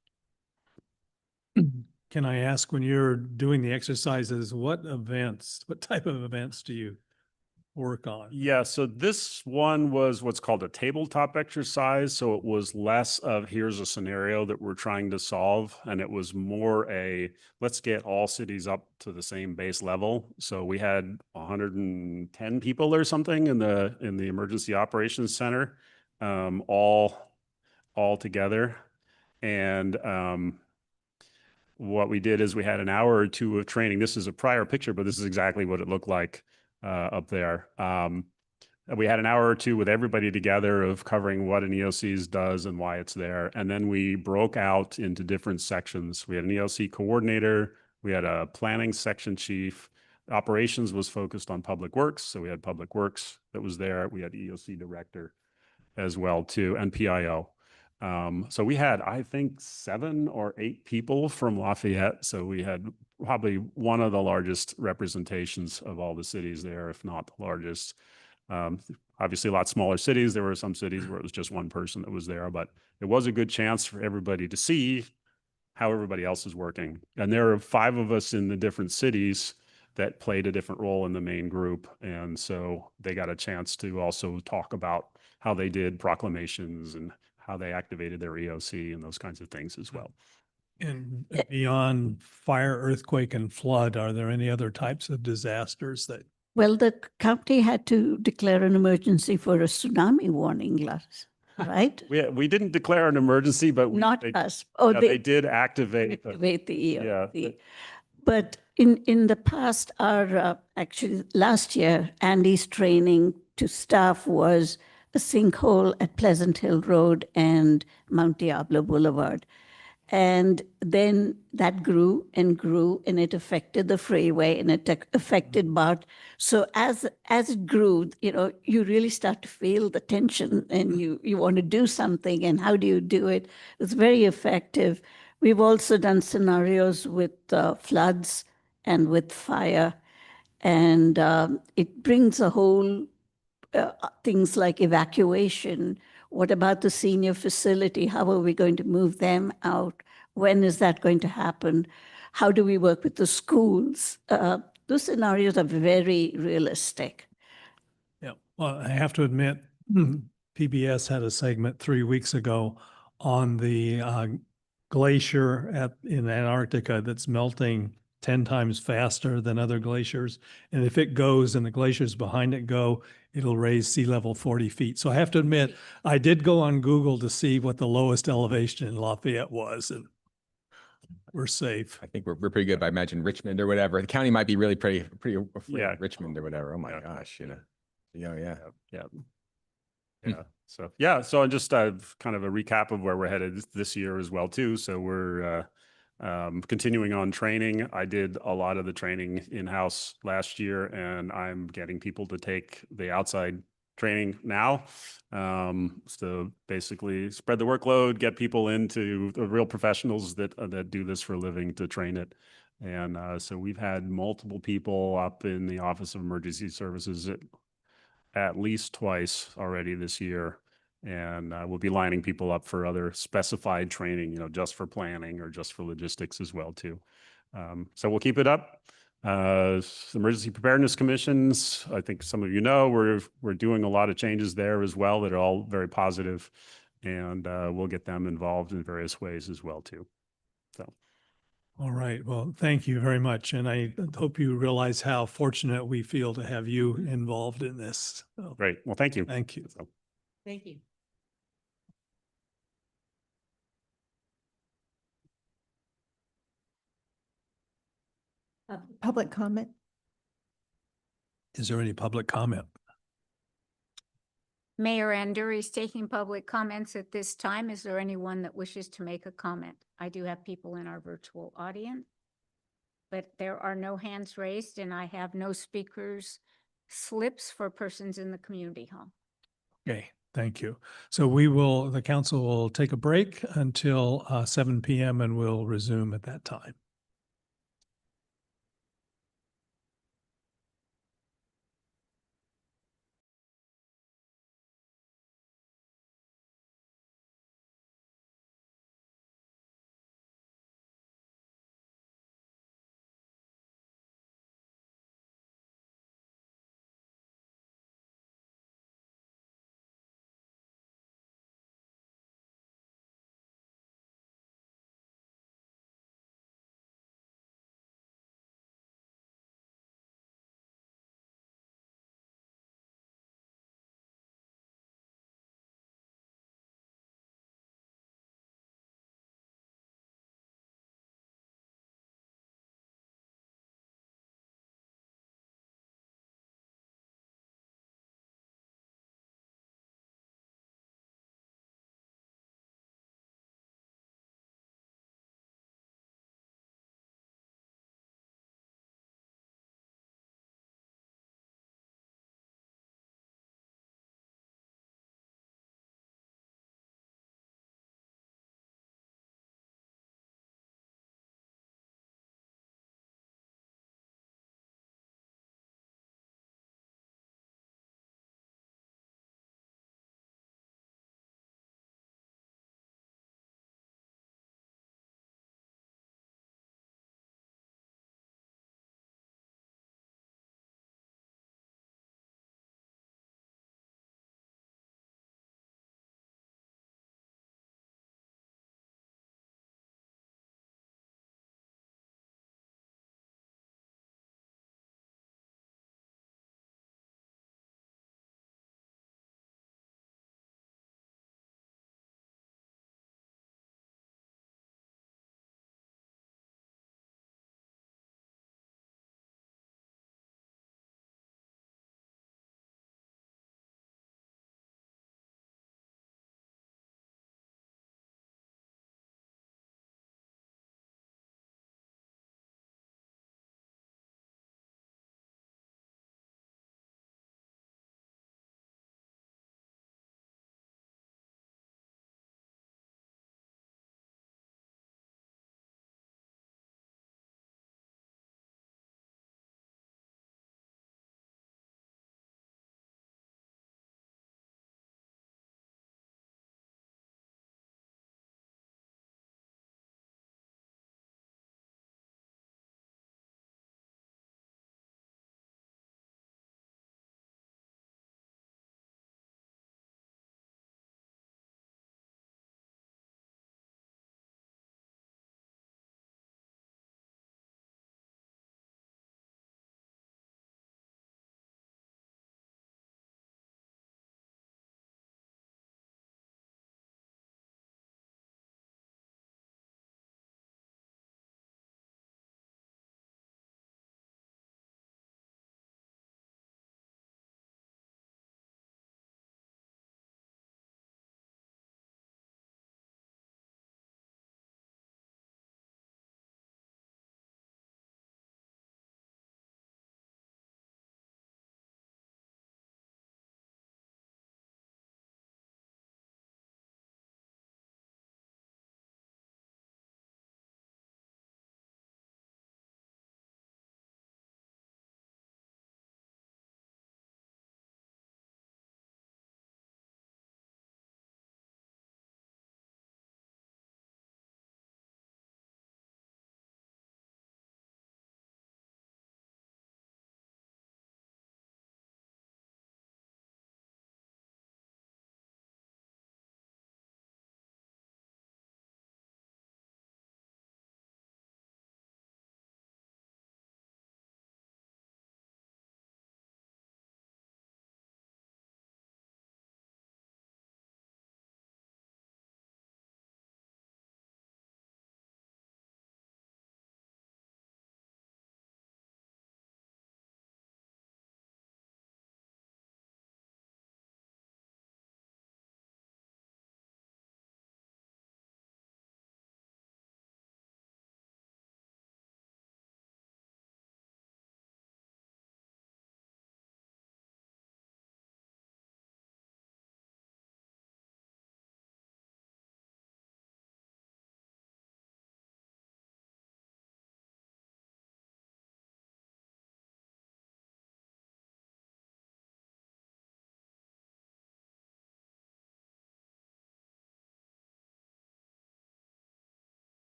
Can I ask, when you're doing the exercises, what type of events do you work on? Yeah, so this one was what's called a tabletop exercise. So it was less of here's a scenario that we're trying to solve, and it was more a let's get all cities up to the same base level. So we had 110 people or something in the Emergency Operations Center, all together, and what we did is we had an hour or two of training. This is a prior picture, but this is exactly what it looked like up there. We had an hour or two with everybody together of covering what an EOCs does and why it's there. And then we broke out into different sections. We had an EOC coordinator. We had a planning section chief. Operations was focused on public works. So we had public works that was there. We had EOC director as well too, and PIO. So we had, I think, 7 or 8 people from Lafayette. So we had probably one of the largest representations of all the cities there, if not the largest. Obviously, a lot smaller cities. There were some cities where it was just one person that was there, but it was a good chance for everybody to see how everybody else is working. And there are 5 of us in the different cities that played a different role in the main group. And so they got a chance to also talk about how they did proclamations and how they activated their EOC and those kinds of things as well. And beyond fire, earthquake, and flood, are there any other types of disasters that? Well, the county had to declare an emergency for a tsunami warning, right? We didn't declare an emergency, but Not they, us. Oh, yeah, they did activate. activate the EOC. Yeah. But in the past, actually last year, Andy's training to staff was a sinkhole at Pleasant Hill Road and Mount Diablo Boulevard. And then that grew and grew, and it affected the freeway, and it affected BART. So as it grew, you really start to feel the tension, and you want to do something, and how do you do it? It's very effective. We've also done scenarios with floods and with fire, and it brings a whole things like evacuation. What about the senior facility? How are we going to move them out? When is that going to happen? How do we work with the schools? Those scenarios are very realistic. Yeah, well, I have to admit, PBS had a segment 3 weeks ago on the glacier in Antarctica that's melting 10 times faster than other glaciers. And if it goes and the glaciers behind it go, it'll raise sea level 40 feet. So I have to admit, I did go on Google to see what the lowest elevation in Lafayette was, and we're safe. I think we're pretty good. I imagine Richmond or whatever. The county might be really pretty afraid Yeah. of Richmond or whatever. Oh my Yeah. gosh, Yeah. So just kind of a recap of where we're headed this year as well too. So we're continuing on training. I did a lot of the training in-house last year, and I'm getting people to take the outside training now. So basically spread the workload, get people into the real professionals that do this for a living to train it. And so we've had multiple people up in the Office of Emergency Services at least twice already this year. And we'll be lining people up for other specified training, just for planning or just for logistics as well too. So we'll keep it up. Emergency preparedness commissions, I think some of you know, we're doing a lot of changes there as well that are all very positive, and we'll get them involved in various ways as well too. So All right. Well, thank you very much. And I hope you realize how fortunate we feel to have you involved in this. So, Great. Well, thank you. thank you. So, Thank you. Public comment? Is there any public comment? Mayor Anduri is taking public comments at this time. Is there anyone that wishes to make a comment? I do have people in our virtual audience, but there are no hands raised and I have no speakers slips for persons in the community hall. Okay, thank you. So the council will take a break until 7 p.m. and we'll resume at that time.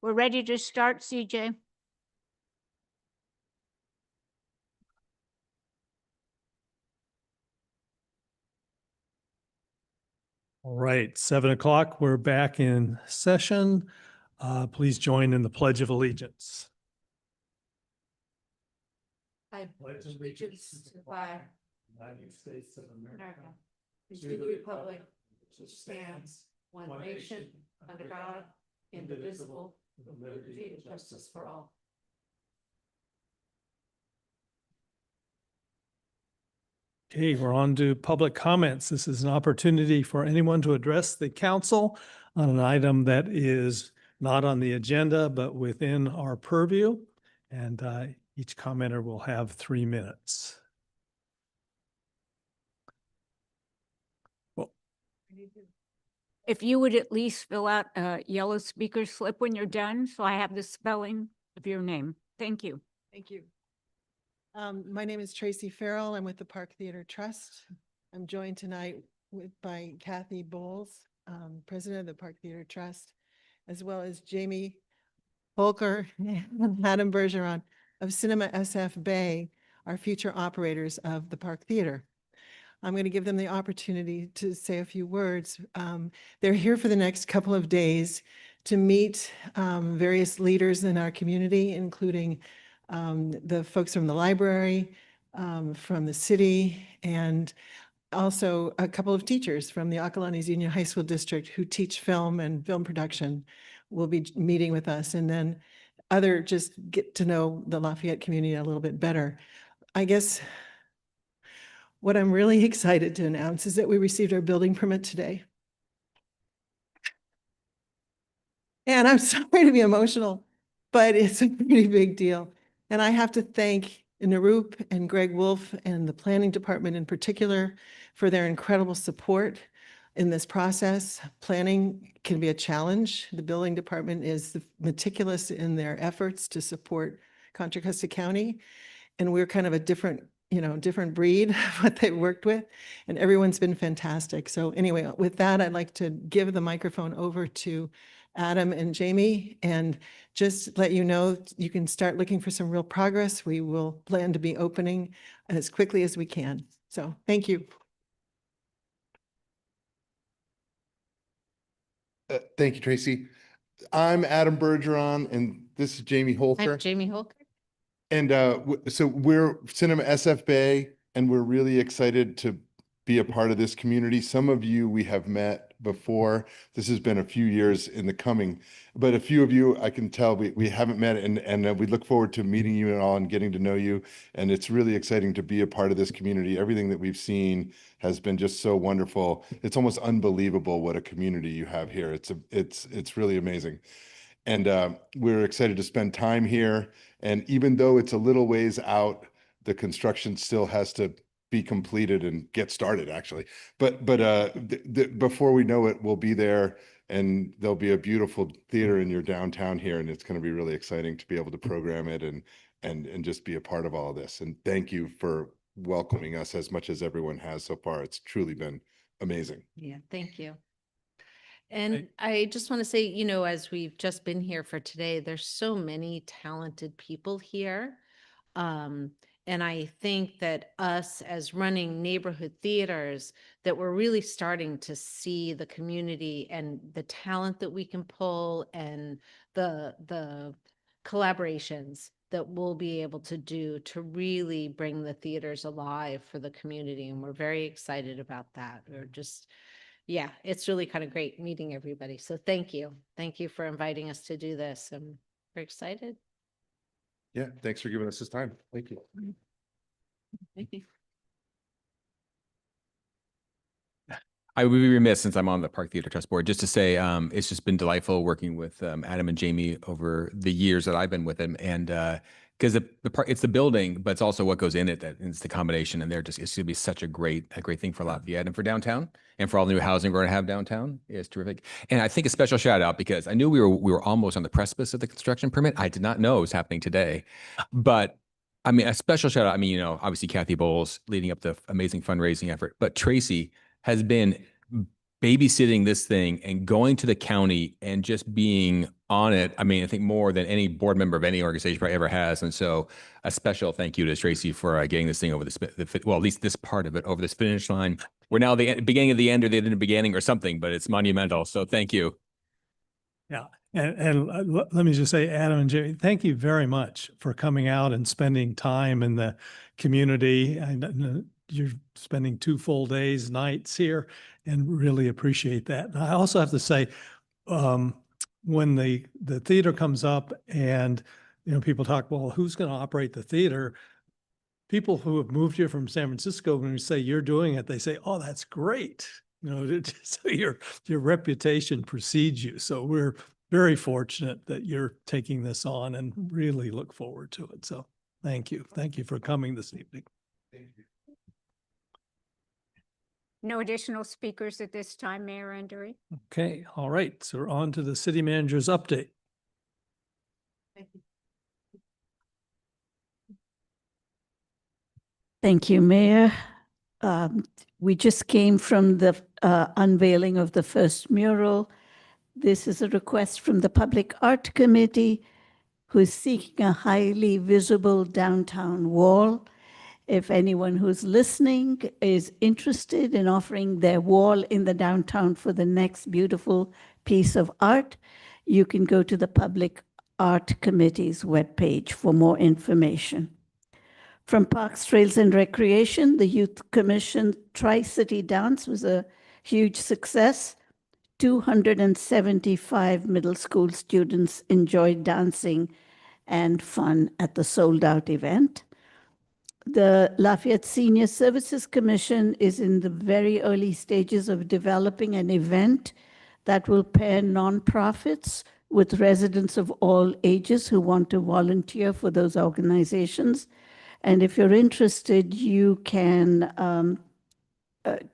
We're ready to start, CJ. All right, 7 o'clock, we're back in session. Please join in the Pledge of Allegiance. I pledge allegiance to the flag United States of America, and to the republic which stands one nation under God, indivisible, with liberty and justice for all. Okay, we're on to public comments. This is an opportunity for anyone to address the council on an item that is not on the agenda, but within our purview. And each commenter will have 3 minutes. Well, If you would at least fill out a yellow speaker slip when you're done, so I have the spelling of your name. Thank you. Thank you. My name is Tracy Farrell. I'm with the Park Theater Trust. I'm joined tonight by Kathy Bowles, President of the Park Theater Trust, as well as Jamie Volker and Adam Bergeron of Cinema SF Bay, our future operators of the Park Theater. I'm going to give them the opportunity to say a few words. They're here for the next couple of days to meet various leaders in our community, including the folks from the library, from the city, and also a couple of teachers from the Acalanes Union High School District who teach film and film production will be meeting with us. And then just get to know the Lafayette community a little bit better. I guess what I'm really excited to announce is that we received our building permit today. And I'm sorry to be emotional, but it's a pretty big deal. And I have to thank Narup and Greg Wolf and the planning department in particular for their incredible support in this process. Planning can be a challenge. The building department is meticulous in their efforts to support Contra Costa County. And we're kind of a different breed of what they've worked with, and everyone's been fantastic. So anyway, with that, I'd like to give the microphone over to Adam and Jamie and just let you know you can start looking for some real progress. We will plan to be opening as quickly as we can. So thank you. Thank you, Tracy. I'm Adam Bergeron, and this is Jamie Holker. I'm Jamie Holker. And so we're Cinema SF Bay, and we're really excited to be a part of this community. Some of you we have met before. This has been a few years in the coming, but a few of you I can tell we haven't met, and we look forward to meeting you and all and getting to know you. And it's really exciting to be a part of this community. Everything that we've seen has been just so wonderful. It's almost unbelievable what a community you have here. It's really amazing. And we're excited to spend time here. And even though it's a little ways out, the construction still has to be completed and get started, actually. But before we know it, we'll be there, and there'll be a beautiful theater in your downtown here, and it's going to be really exciting to be able to program it and just be a part of all of this. And thank you for welcoming us as much as everyone has so far. It's truly been amazing. Yeah, thank you. And I just want to say, as we've just been here for today, there's so many talented people here. And I think that us as running neighborhood theaters, that we're really starting to see the community and the talent that we can pull and the collaborations that we'll be able to do to really bring the theaters alive for the community. And we're very excited about that. Yeah, it's really kind of great meeting everybody. So thank you. Thank you for inviting us to do this. And we're excited. Yeah, thanks for giving us this time. Thank you. Thank you. I would be remiss, since I'm on the Park Theater Trust Board, just to say it's just been delightful working with Adam and Jamie over the years that I've been with them. And because it's the building, but it's also what goes in it, that it's the combination. And it's going to be such a great thing for Lafayette and for downtown and for all the new housing we're going to have downtown. It's terrific. And I think a special shout out, because I knew we were almost on the precipice of the construction permit. I did not know it was happening today, but I mean, a special shout out. I mean, obviously Kathy Bowles leading up the amazing fundraising effort, but Tracy has been babysitting this thing and going to the county and just being on it. I mean, I think more than any board member of any organization probably ever has. And so a special thank you to Tracy for getting this thing over well, at least this part of it over this finish line. We're now the beginning of the end or the end of the beginning or something, but it's monumental. So thank you. Yeah. And let me just say, Adam and Jamie, thank you very much for coming out and spending time in the community. I know you're spending 2 full days, nights here, and really appreciate that. And I also have to say, when the theater comes up and, people talk, well, who's going to operate the theater? People who have moved here from San Francisco, when we say you're doing it, they say, oh, that's great. So your reputation precedes you. So we're very fortunate that you're taking this on and really look forward to it. So thank you. Thank you for coming this evening. Thank you. No additional speakers at this time, Mayor Endery. Okay. All right. So we're on to the city manager's update. Thank you, Mayor. We just came from the unveiling of the first mural. This is a request from the Public Art Committee, who is seeking a highly visible downtown wall. If anyone who's listening is interested in offering their wall in the downtown for the next beautiful piece of art, you can go to the Public Art Committee's webpage for more information. From Parks, Trails, and Recreation, the Youth Commission Tri-City Dance was a huge success. 275 middle school students enjoyed dancing and fun at the sold-out event. The Lafayette Senior Services Commission is in the very early stages of developing an event that will pair nonprofits with residents of all ages who want to volunteer for those organizations. And if you're interested, you can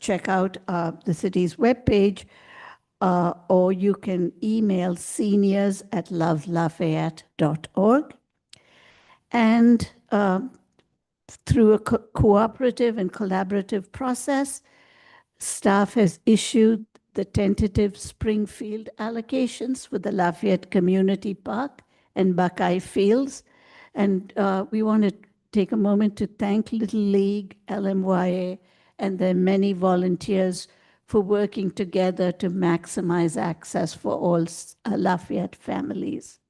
check out the city's webpage, or you can email seniors@lovelafayette.org. And through a cooperative and collaborative process, staff has issued the tentative Springfield allocations for the Lafayette Community Park and Buckeye Fields. And we want to take a moment to thank Little League, LMYA, and their many volunteers for working together to maximize access for all Lafayette families.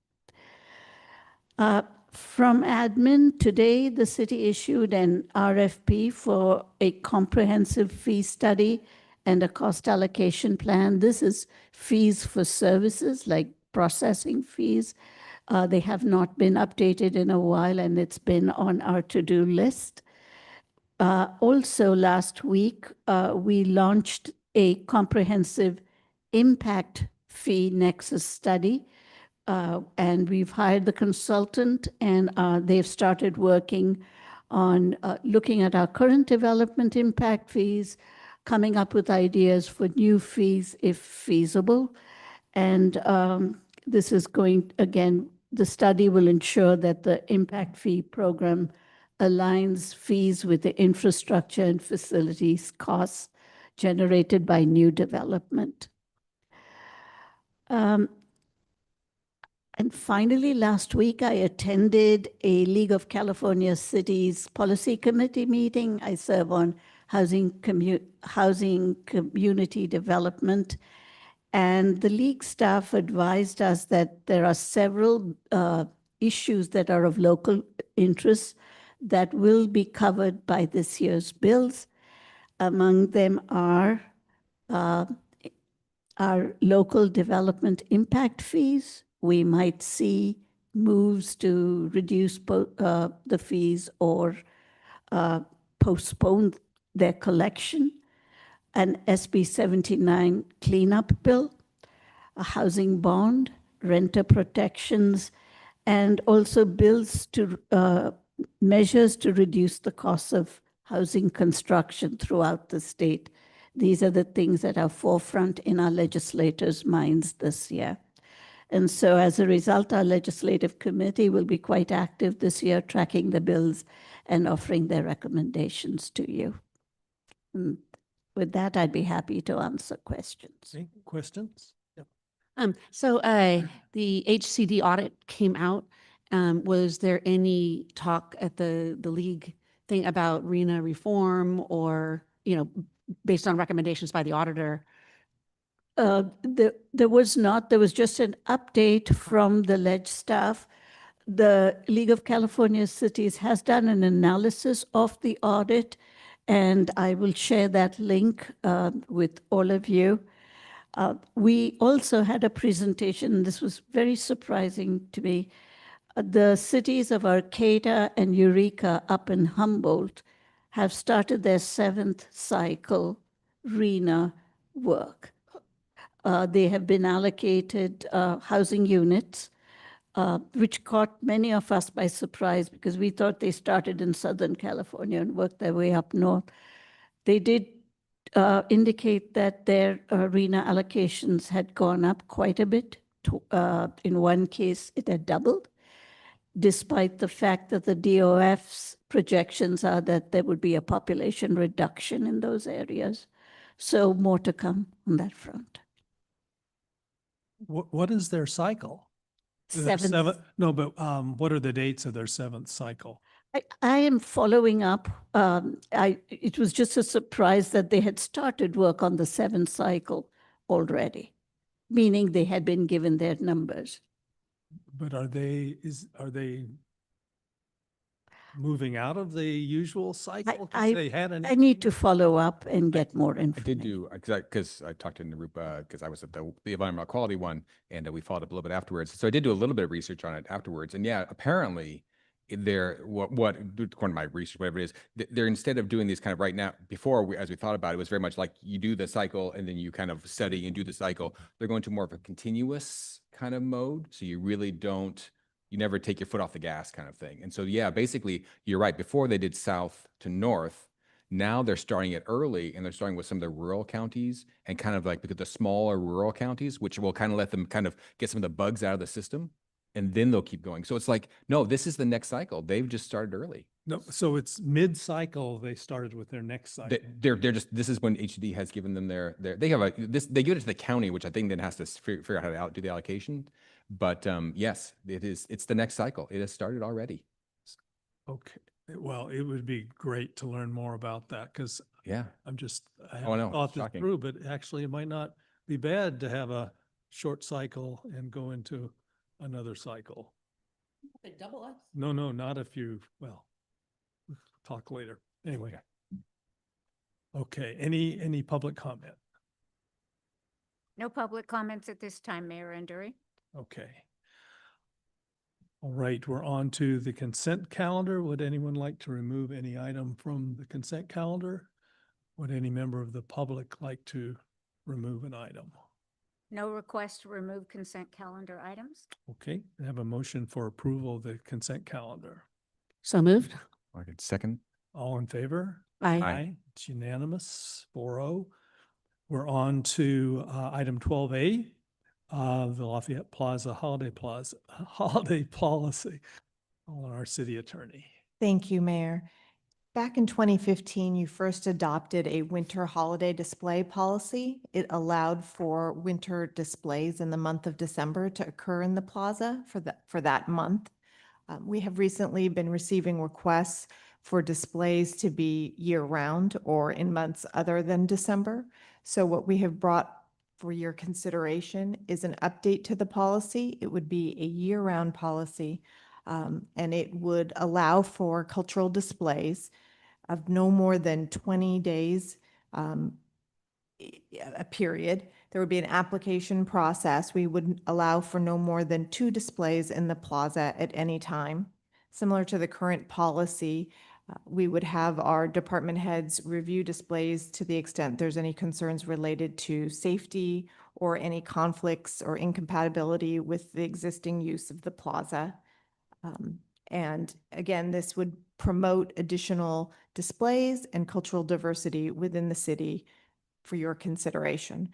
From admin, today the city issued an RFP for a comprehensive fee study and a cost allocation plan. This is fees for services like processing fees. They have not been updated in a while, and it's been on our to-do list. Also, last week, we launched a comprehensive impact fee nexus study, and we've hired the consultant, and they've started working on looking at our current development impact fees, coming up with ideas for new fees if feasible. And this is going, again, the study will ensure that the impact fee program aligns fees with the infrastructure and facilities costs generated by new development. And finally, last week, I attended a League of California Cities Policy Committee meeting. I serve on housing community development. And the League staff advised us that there are several issues that are of local interest that will be covered by this year's bills. Among them are our local development impact fees. We might see moves to reduce the fees or postpone their collection. An SB 79 cleanup bill, a housing bond, renter protections, and also bills to measures to reduce the costs of housing construction throughout the state. These are the things that are forefront in our legislators' minds this year. And so as a result, our legislative committee will be quite active this year, tracking the bills and offering their recommendations to you. with that, I'd be happy to answer questions. Any questions? Yep. The HCD audit came out. Was there any talk at the league thing about RENA reform or, based on recommendations by the auditor? There was not, there was just an update from the ledge staff. The League of California Cities has done an analysis of the audit, and I will share that link with all of you. We also had a presentation, this was very surprising to me. The cities of Arcata and Eureka up in Humboldt have started their 7th cycle RENA work. They have been allocated housing units, which caught many of us by surprise because we thought they started in Southern California and worked their way up north. They did indicate that their RENA allocations had gone up quite a bit. In one case, it had doubled, despite the fact that the DOF's projections are that there would be a population reduction in those areas. So more to come on that front. What is their cycle? Seventh. No, but what are the dates of their 7th cycle? I am following up. It was just a surprise that they had started work on the 7th cycle already, meaning they had been given their numbers. But are they moving out of the usual cycle? 'Cause they had an. I need to follow up and get more I information. did do, because I talked to Narupa, because I was at the environmental quality one, and we followed up a little bit afterwards. So I did do a little bit of research on it afterwards. And yeah, apparently they're, according to my research, whatever it is, they're, instead of doing these kind of right now, before, as we thought about it, was very much like you do the cycle and then you kind of study and do the cycle. They're going to more of a continuous kind of mode. So you really don't, you never take your foot off the gas kind of thing. And so, yeah, basically, you're right. Before they did south to north, now they're starting it early and they're starting with some of the rural counties and kind of like because the smaller rural counties, which will kind of let them kind of get some of the bugs out of the system. And then they'll keep going. So it's like, no, this is the next cycle. They've just started early. No, so it's mid-cycle, they started with their next cycle. They're just, this is when HD has given them they have they give it to the county, which I think then has to figure out how to do the allocation. But yes, it's the next cycle. It has started already. Okay, well, it would be great to learn more about that because Yeah. I Oh, haven't no, thought this shocking. through, but actually it might not be bad to have a short cycle and go into another cycle. No, not if you, well, we'll talk later. Anyway. Okay, any public comment? No public comments at this time, Mayor Endry. Okay. All right, we're on to the consent calendar. Would anyone like to remove any item from the consent calendar? Would any member of the public like to remove an item? No request to remove consent calendar items. Okay, I have a motion for approval of the consent calendar. So moved. I could second. All in favor? Aye. It's unanimous, 4-0. We're on to item 12A, the Lafayette Plaza Holiday Policy. Call on our city attorney. Thank you, Mayor. Back in 2015, you first adopted a winter holiday display policy. It allowed for winter displays in the month of December to occur in the plaza for that month. We have recently been receiving requests for displays to be year-round or in months other than December. So what we have brought for your consideration is an update to the policy. It would be a year-round policy, and it would allow for cultural displays of no more than 20 days, a period. There would be an application process. We would allow for no more than 2 displays in the plaza at any time. Similar to the current policy, we would have our department heads review displays to the extent there's any concerns related to safety or any conflicts or incompatibility with the existing use of the plaza. And again, this would promote additional displays and cultural diversity within the city for your consideration.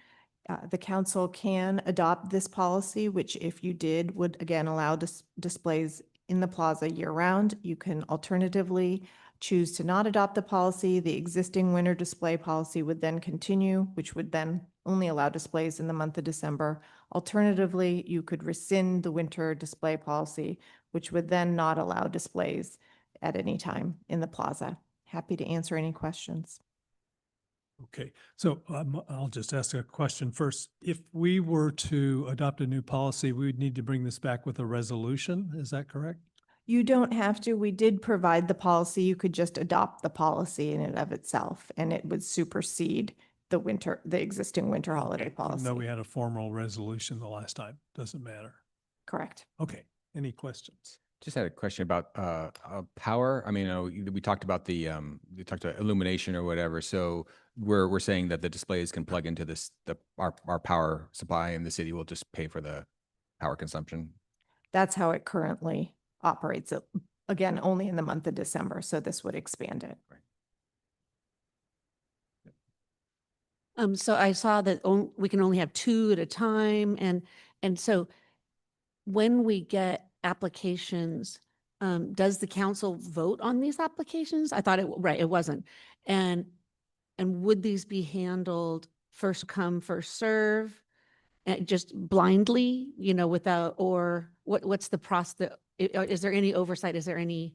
The council can adopt this policy, which if you did, would again allow displays in the plaza year-round. You can alternatively choose to not adopt the policy, the existing winter display policy would then continue, which would then only allow displays in the month of December. Alternatively, you could rescind the winter display policy, which would then not allow displays at any time in the plaza. Happy to answer any questions. Okay, so I'll just ask a question first. If we were to adopt a new policy, we would need to bring this back with a resolution. Is that correct? You don't have to. We did provide the policy. You could just adopt the policy in and of itself, and it would supersede the existing winter holiday Okay, policy. even though we had a formal resolution the last time, doesn't matter. Correct. Okay, any questions? Just had a question about power. I mean, we talked about we talked about illumination or whatever. So we're saying that the displays can plug into our power supply, and the city will just pay for the power consumption. That's how it currently operates. Again, only in the month of December, so this would expand it. So I saw that we can only have 2 at a time, and so when we get applications, does the council vote on these applications? I thought it wasn't. And would these be handled first come, first serve, just blindly, without, or what's the process? Is there any oversight? Is there any,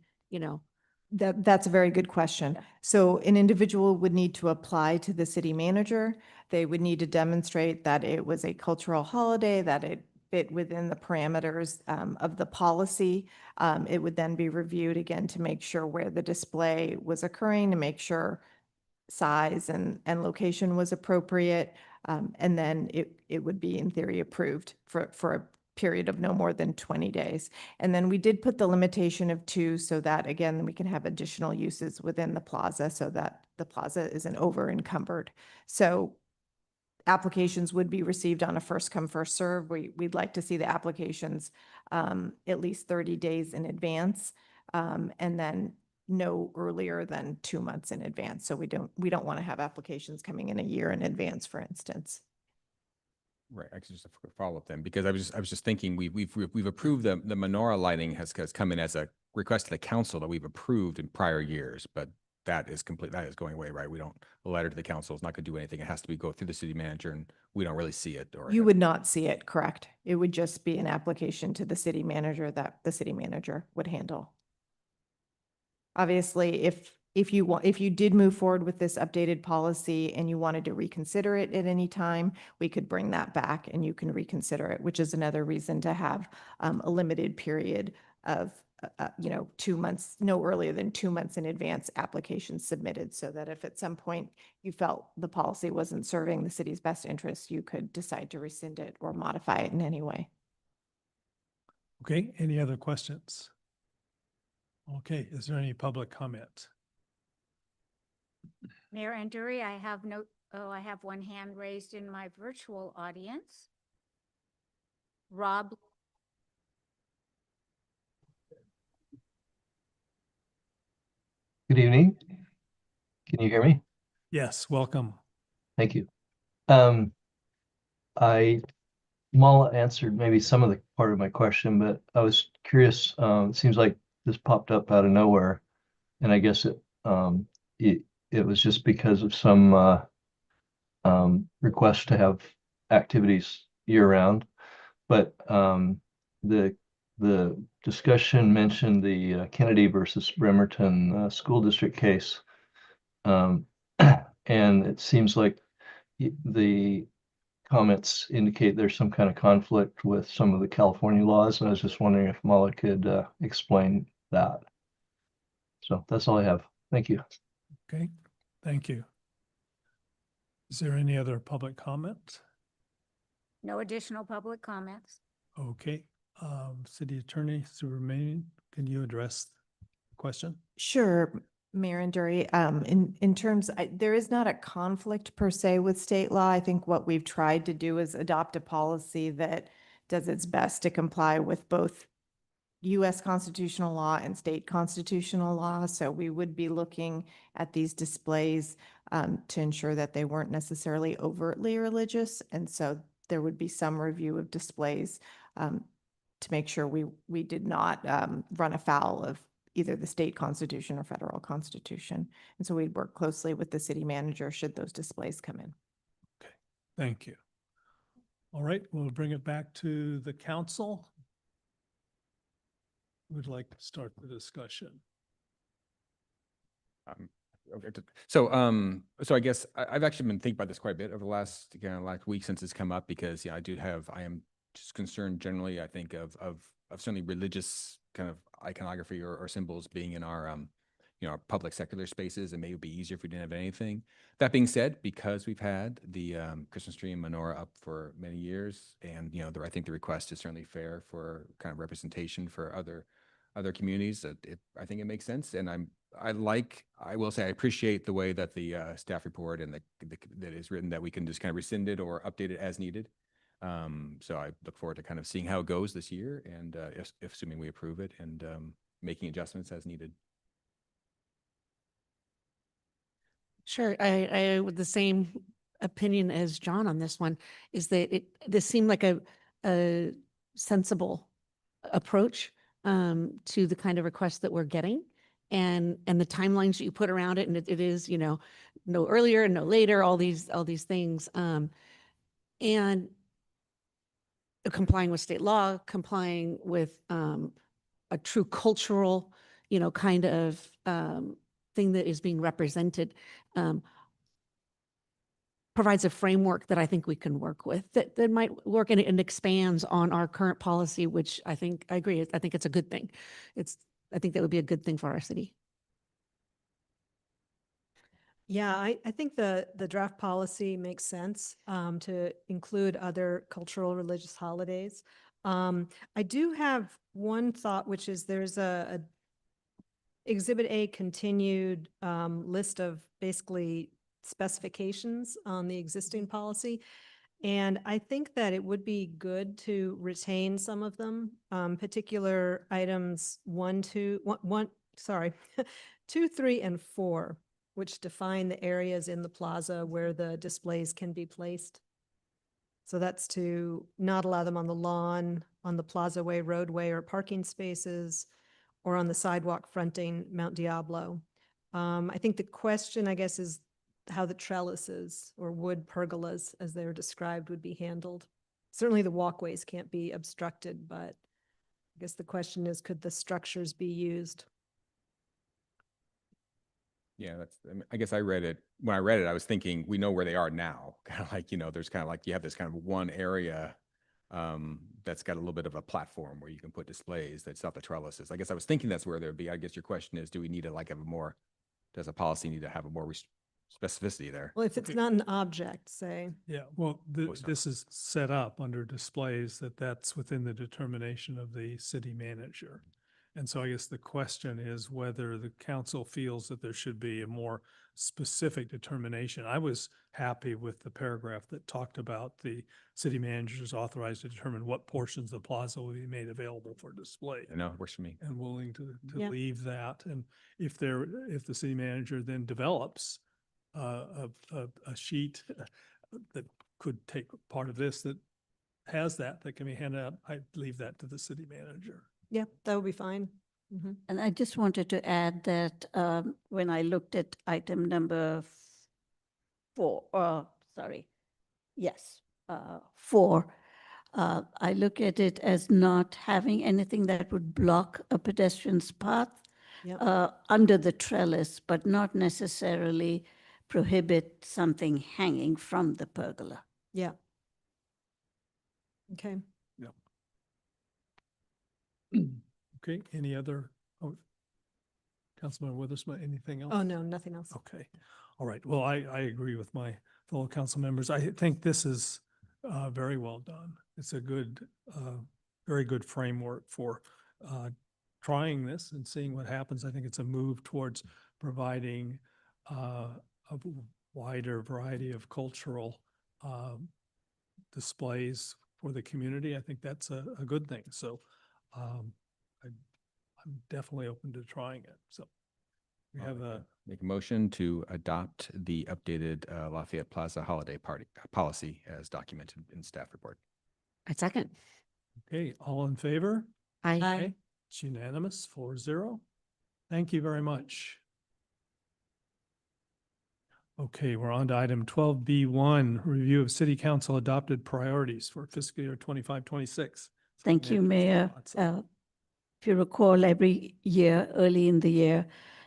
That's a very good question. So an individual would need to apply to the city manager. They would need to demonstrate that it was a cultural holiday, that it fit within the parameters of the policy. It would then be reviewed again to make sure where the display was occurring, to make sure size and location was appropriate. And then it would be in theory approved for a period of no more than 20 days. And then we did put the limitation of 2 so that, again, we can have additional uses within the plaza so that the plaza isn't over encumbered. So applications would be received on a first come, first serve. We'd like to see the applications at least 30 days in advance, and then no earlier than 2 months in advance. So we don't want to have applications coming in a year in advance, for instance. Right. Actually, just a quick follow-up then, because I was just thinking we've approved the menorah lighting has come in as a request to the council that we've approved in prior years, but that is going away, right? A letter to the council is not going to do anything. It has to go through the city manager, and we don't really see it. Or You would not see it, correct? It would just be an application to the city manager that the city manager would handle. Obviously, if you did move forward with this updated policy and you wanted to reconsider it at any time, we could bring that back and you can reconsider it, which is another reason to have a limited period of 2 months, no earlier than 2 months in advance applications submitted, so that if at some point you felt the policy wasn't serving the city's best interest, you could decide to rescind it or modify it in any way. Okay, any other questions? Okay, is there any public comment? Mayor Anduri, I have one hand raised in my virtual audience. Rob. Good evening. Can you hear me? Yes, welcome. Thank you. Mala answered maybe some of the part of my question, but I was curious. It seems like this popped up out of nowhere, and I guess it was just because of some request to have activities year round. But the discussion mentioned the Kennedy versus Bremerton school district case, and it seems like the comments indicate there's some kind of conflict with some of the California laws, and I was just wondering if Mala could explain that. So that's all I have. Thank you. Okay, thank you. Is there any other public comment? No additional public comments. Okay, City Attorney Superman, can you address the question? Sure, Mayor Anduri. In terms, there is not a conflict per se with state law. I think what we've tried to do is adopt a policy that does its best to comply with both U.S. constitutional law and state constitutional law. So we would be looking at these displays to ensure that they weren't necessarily overtly religious. And so there would be some review of displays to make sure we did not run afoul of either the state constitution or federal constitution. And so we'd work closely with the city manager should those displays come in. Thank you. All right, we'll bring it back to the council. Would like to start the discussion. Okay, so I guess I've actually been thinking about this quite a bit over the last week since it's come up, because yeah, I am just concerned generally, I think of certainly religious kind of iconography or symbols being in our our public secular spaces, and maybe it'd be easier if we didn't have anything. That being said, because we've had the Christmas tree and menorah up for many years, and I think the request is certainly fair for kind of representation for other communities, I think it makes sense. And I will say I appreciate the way that the staff report and that is written, that we can just kind of rescind it or update it as needed. So I look forward to kind of seeing how it goes this year, and if assuming we approve it, and making adjustments as needed. Sure, I with the same opinion as John on this one, is that this seemed like a sensible approach to the kind of requests that we're getting, and the timelines that you put around it, and it is, no earlier and no later, all these things, and complying with state law, complying with a true cultural, kind of thing that is being represented, provides a framework that I think we can work with, that might work, and it expands on our current policy, which I agree. I think it's a good thing. I think that would be a good thing for our city. Yeah, I think the draft policy makes sense to include other cultural religious holidays. I do have one thought, which is there's a Exhibit A continued list of basically specifications on the existing policy. And I think that it would be good to retain some of them, particular items 2, 3, and 4, which define the areas in the plaza where the displays can be placed. So that's to not allow them on the lawn, on the plaza way, roadway, or parking spaces, or on the sidewalk fronting Mount Diablo. I think the question, I guess, is how the trellises or wood pergolas, as they were described, would be handled. Certainly the walkways can't be obstructed, but I guess the question is, could the structures be used? Yeah, I guess when I read it, I was thinking, we know where they are now. Kind of like, there's kind of like, you have this kind of one area that's got a little bit of a platform where you can put displays that's not the trellises. I guess I was thinking that's where there'd be. I guess your question is, do we need to does a policy need to have a more specificity there? Well, if it's not an object, say. Yeah, well, sorry. this is set up under displays that's within the determination of the city manager. And so I guess the question is whether the council feels that there should be a more specific determination. I was happy with the paragraph that talked about the city manager is authorized to determine what portions of the plaza will be made available for display. I know, it works for me. And willing to Yeah. leave that. And if the city manager then develops a sheet that could take part of this that has that can be handed out, I'd leave that to the city manager. Yeah, that would be fine. Mhm. And I just wanted to add that when I looked at item number 4, yes, 4, I look at it as not having anything that would block a pedestrian's path Yep. under the trellis, but not necessarily prohibit something hanging from the pergola. Yeah. Okay. Okay, any other, Councilman Witherspoon, anything else? Oh, no, nothing else. Okay, all right. Well, I agree with my fellow council members. I think this is very well done. It's a very good framework for trying this and seeing what happens. I think it's a move towards providing a wider variety of cultural displays for the community. I think that's a good thing. So I'm definitely open to trying it. So we have Make a motion to adopt the updated Lafayette Plaza holiday party policy as documented in staff report. I second. okay, all in favor? Aye. It's unanimous, 4-0. Thank you very much. Okay, we're on to item 12B1, review of city council adopted priorities for fiscal year 25-26. Thank you, Mayor. Lots If you recall, every year, early in the year,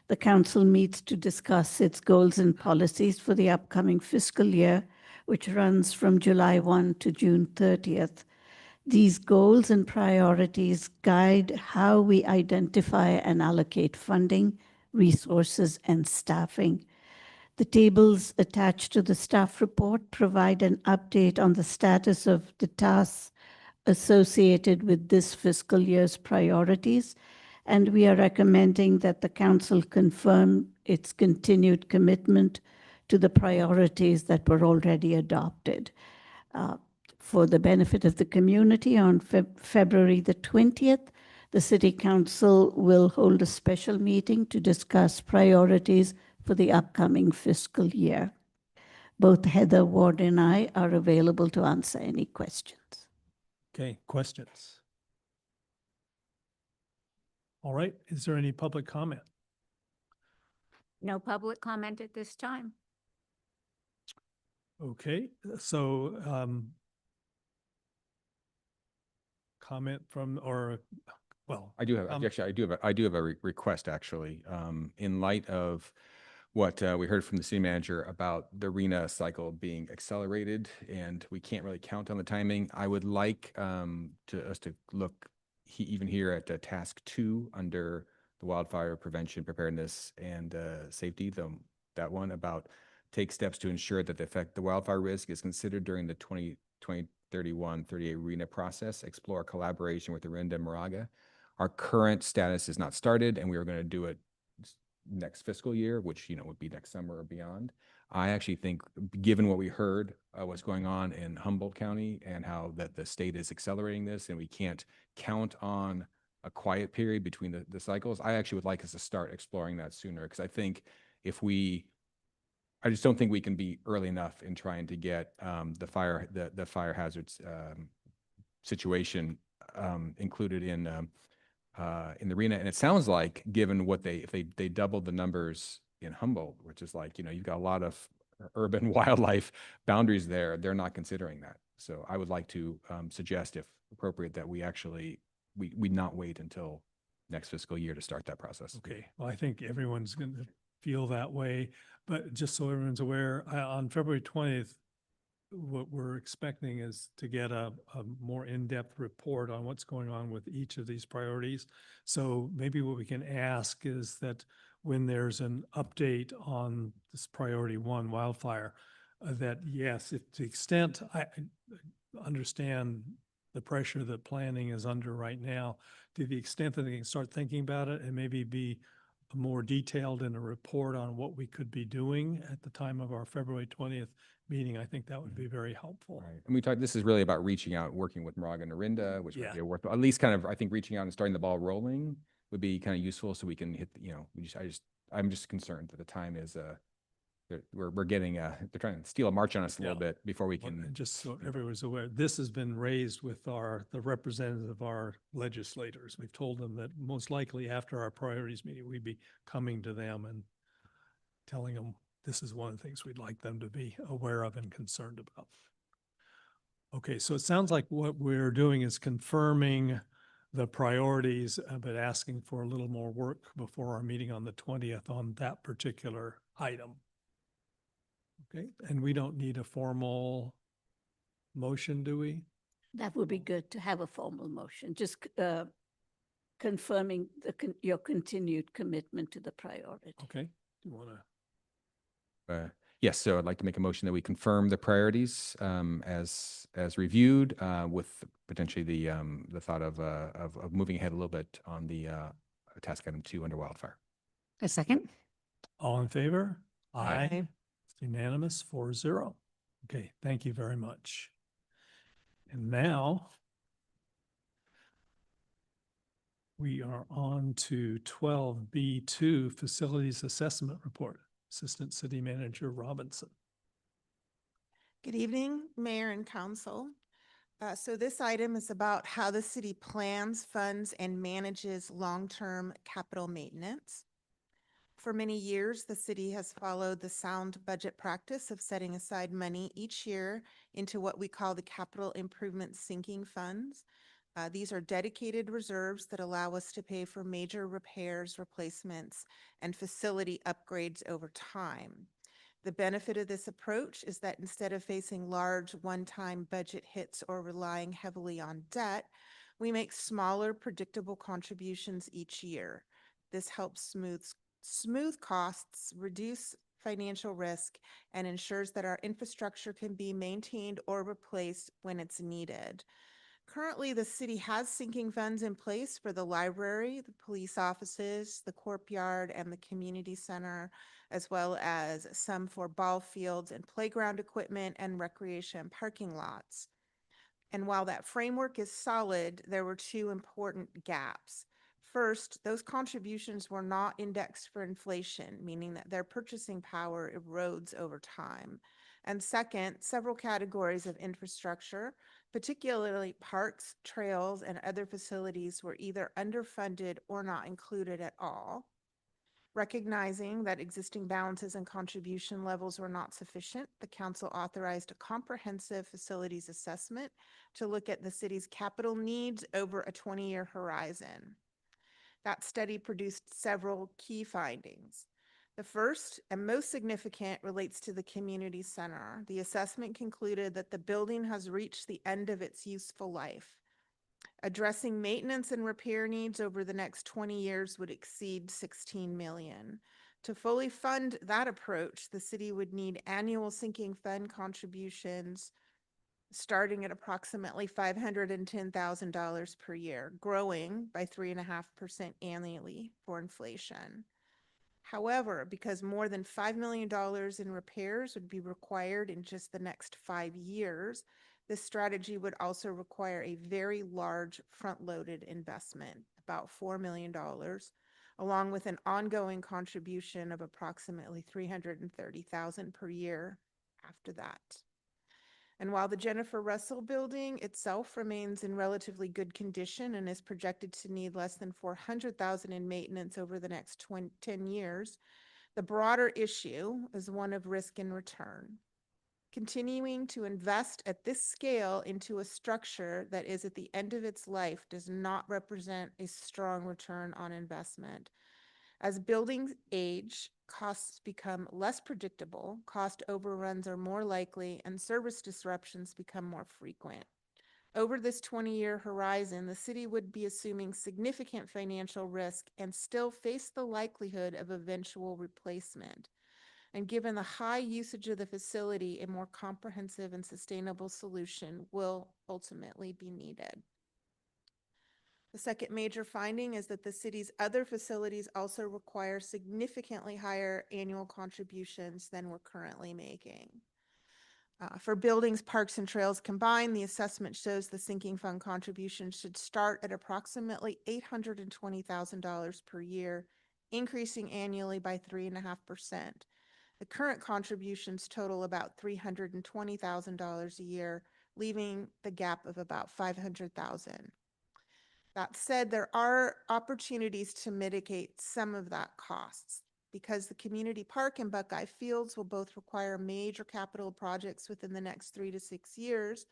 the council meets to discuss its goals and policies for the upcoming fiscal year, which runs from July 1 to June 30th. These goals and priorities guide how we identify and allocate funding, resources, and staffing. The tables attached to the staff report provide an update on the status of the tasks associated with this fiscal year's priorities, and we are recommending that the council confirm its continued commitment to the priorities that were already adopted. For the benefit of the community, on February the 20th, the City Council will hold a special meeting to discuss priorities for the upcoming fiscal year. Both Heather Ward and I are available to answer any questions. Okay, questions? All right, is there any public comment? No public comment at this time. Okay, so comment from, or, well. I do have, actually, I do have a request, actually, in light of what we heard from the city manager about the RENA cycle being accelerated, and we can't really count on the timing. I would like us to look even here at task 2 under the wildfire prevention, preparedness, and safety. That one about take steps to ensure that the wildfire risk is considered during the 2031-38 RENA process. Explore collaboration with Orinda and Moraga. Our current status is not started, and we are going to do it next fiscal year, which, would be next summer or beyond. I actually think, given what we heard, what's going on in Humboldt County and how that the state is accelerating this, and we can't count on a quiet period between the cycles, I actually would like us to start exploring that sooner, because I just don't think we can be early enough in trying to get the fire hazards situation included in the RENA. And it sounds like, given what if they doubled the numbers in Humboldt, which is like, you've got a lot of urban wildlife boundaries there, they're not considering that. So I would like to suggest, if appropriate, that we actually, we not wait until next fiscal year to start that process. Okay, well, I think everyone's going to feel that way, but just so everyone's aware, on February 20th, what we're expecting is to get a more in-depth report on what's going on with each of these priorities. So maybe what we can ask is that when there's an update on this priority 1 wildfire, that yes, if to the extent I understand the pressure that planning is under right now, to the extent that they can start thinking about it and maybe be more detailed in a report on what we could be doing at the time of our February 20th meeting, I think that would be very helpful. Right. And this is really about reaching out, working with Moraga and Orinda, which might Yeah. be at least kind of, I think, reaching out and starting the ball rolling would be kind of useful, so we can hit, I'm just concerned that the time is, we're getting, they're trying to steal a march on us a little bit before we Well, can. and just so everyone's aware, this has been raised with the representatives of our legislators. We've told them that most likely after our priorities meeting, we'd be coming to them and telling them this is one of the things we'd like them to be aware of and concerned about. Okay, so it sounds like what we're doing is confirming the priorities, but asking for a little more work before our meeting on the 20th on that particular item. Okay, and we don't need a formal motion, do we? That would be good to have a formal motion, just confirming your continued commitment to the priority. Okay, do you want to? Yes, so I'd like to make a motion that we confirm the priorities as reviewed, with potentially the thought of moving ahead a little bit on the task item 2 under wildfire. A second? All in favor? Aye. It's unanimous, 4-0. Okay, thank you very much. And now we are on to 12B2, Facilities Assessment Report. Assistant City Manager Robinson. Good evening, Mayor and Council. So this item is about how the city plans, funds, and manages long-term capital maintenance. For many years, the city has followed the sound budget practice of setting aside money each year into what we call the capital improvement sinking funds. These are dedicated reserves that allow us to pay for major repairs, replacements, and facility upgrades over time. The benefit of this approach is that instead of facing large one-time budget hits or relying heavily on debt, we make smaller, predictable contributions each year. This helps smooth costs, reduce financial risk, and ensures that our infrastructure can be maintained or replaced when it's needed. Currently, the city has sinking funds in place for the library, the police offices, the courtyard, and the community center, as well as some for ball fields and playground equipment and recreation parking lots. And while that framework is solid, there were two important gaps. First, those contributions were not indexed for inflation, meaning that their purchasing power erodes over time. And second, several categories of infrastructure, particularly parks, trails, and other facilities, were either underfunded or not included at all. Recognizing that existing balances and contribution levels were not sufficient, the council authorized a comprehensive facilities assessment to look at the city's capital needs over a 20-year horizon. That study produced several key findings. The first and most significant relates to the community center. The assessment concluded that the building has reached the end of its useful life. Addressing maintenance and repair needs over the next 20 years would exceed $16 million. To fully fund that approach, the city would need annual sinking fund contributions starting at approximately $510,000 per year, growing by 3.5% annually for inflation. However, because more than $5 million in repairs would be required in just the next 5 years, this strategy would also require a very large front-loaded investment, about $4 million, along with an ongoing contribution of approximately $330,000 per year after that. And while the Jennifer Russell building itself remains in relatively good condition and is projected to need less than $400,000 in maintenance over the next 10 years, the broader issue is one of risk and return. Continuing to invest at this scale into a structure that is at the end of its life does not represent a strong return on investment. As buildings age, costs become less predictable, cost overruns are more likely, and service disruptions become more frequent. Over this 20-year horizon, the city would be assuming significant financial risk and still face the likelihood of eventual replacement. And given the high usage of the facility, a more comprehensive and sustainable solution will ultimately be needed. The second major finding is that the city's other facilities also require significantly higher annual contributions than we're currently making. For buildings, parks, and trails combined, the assessment shows the sinking fund contribution should start at approximately $820,000 per year, increasing annually by 3.5%. The current contributions total about $320,000 a year, leaving the gap of about $500,000. That said, there are opportunities to mitigate some of that costs because the community park and Buckeye Fields will both require major capital projects within the next 3 to 6 years.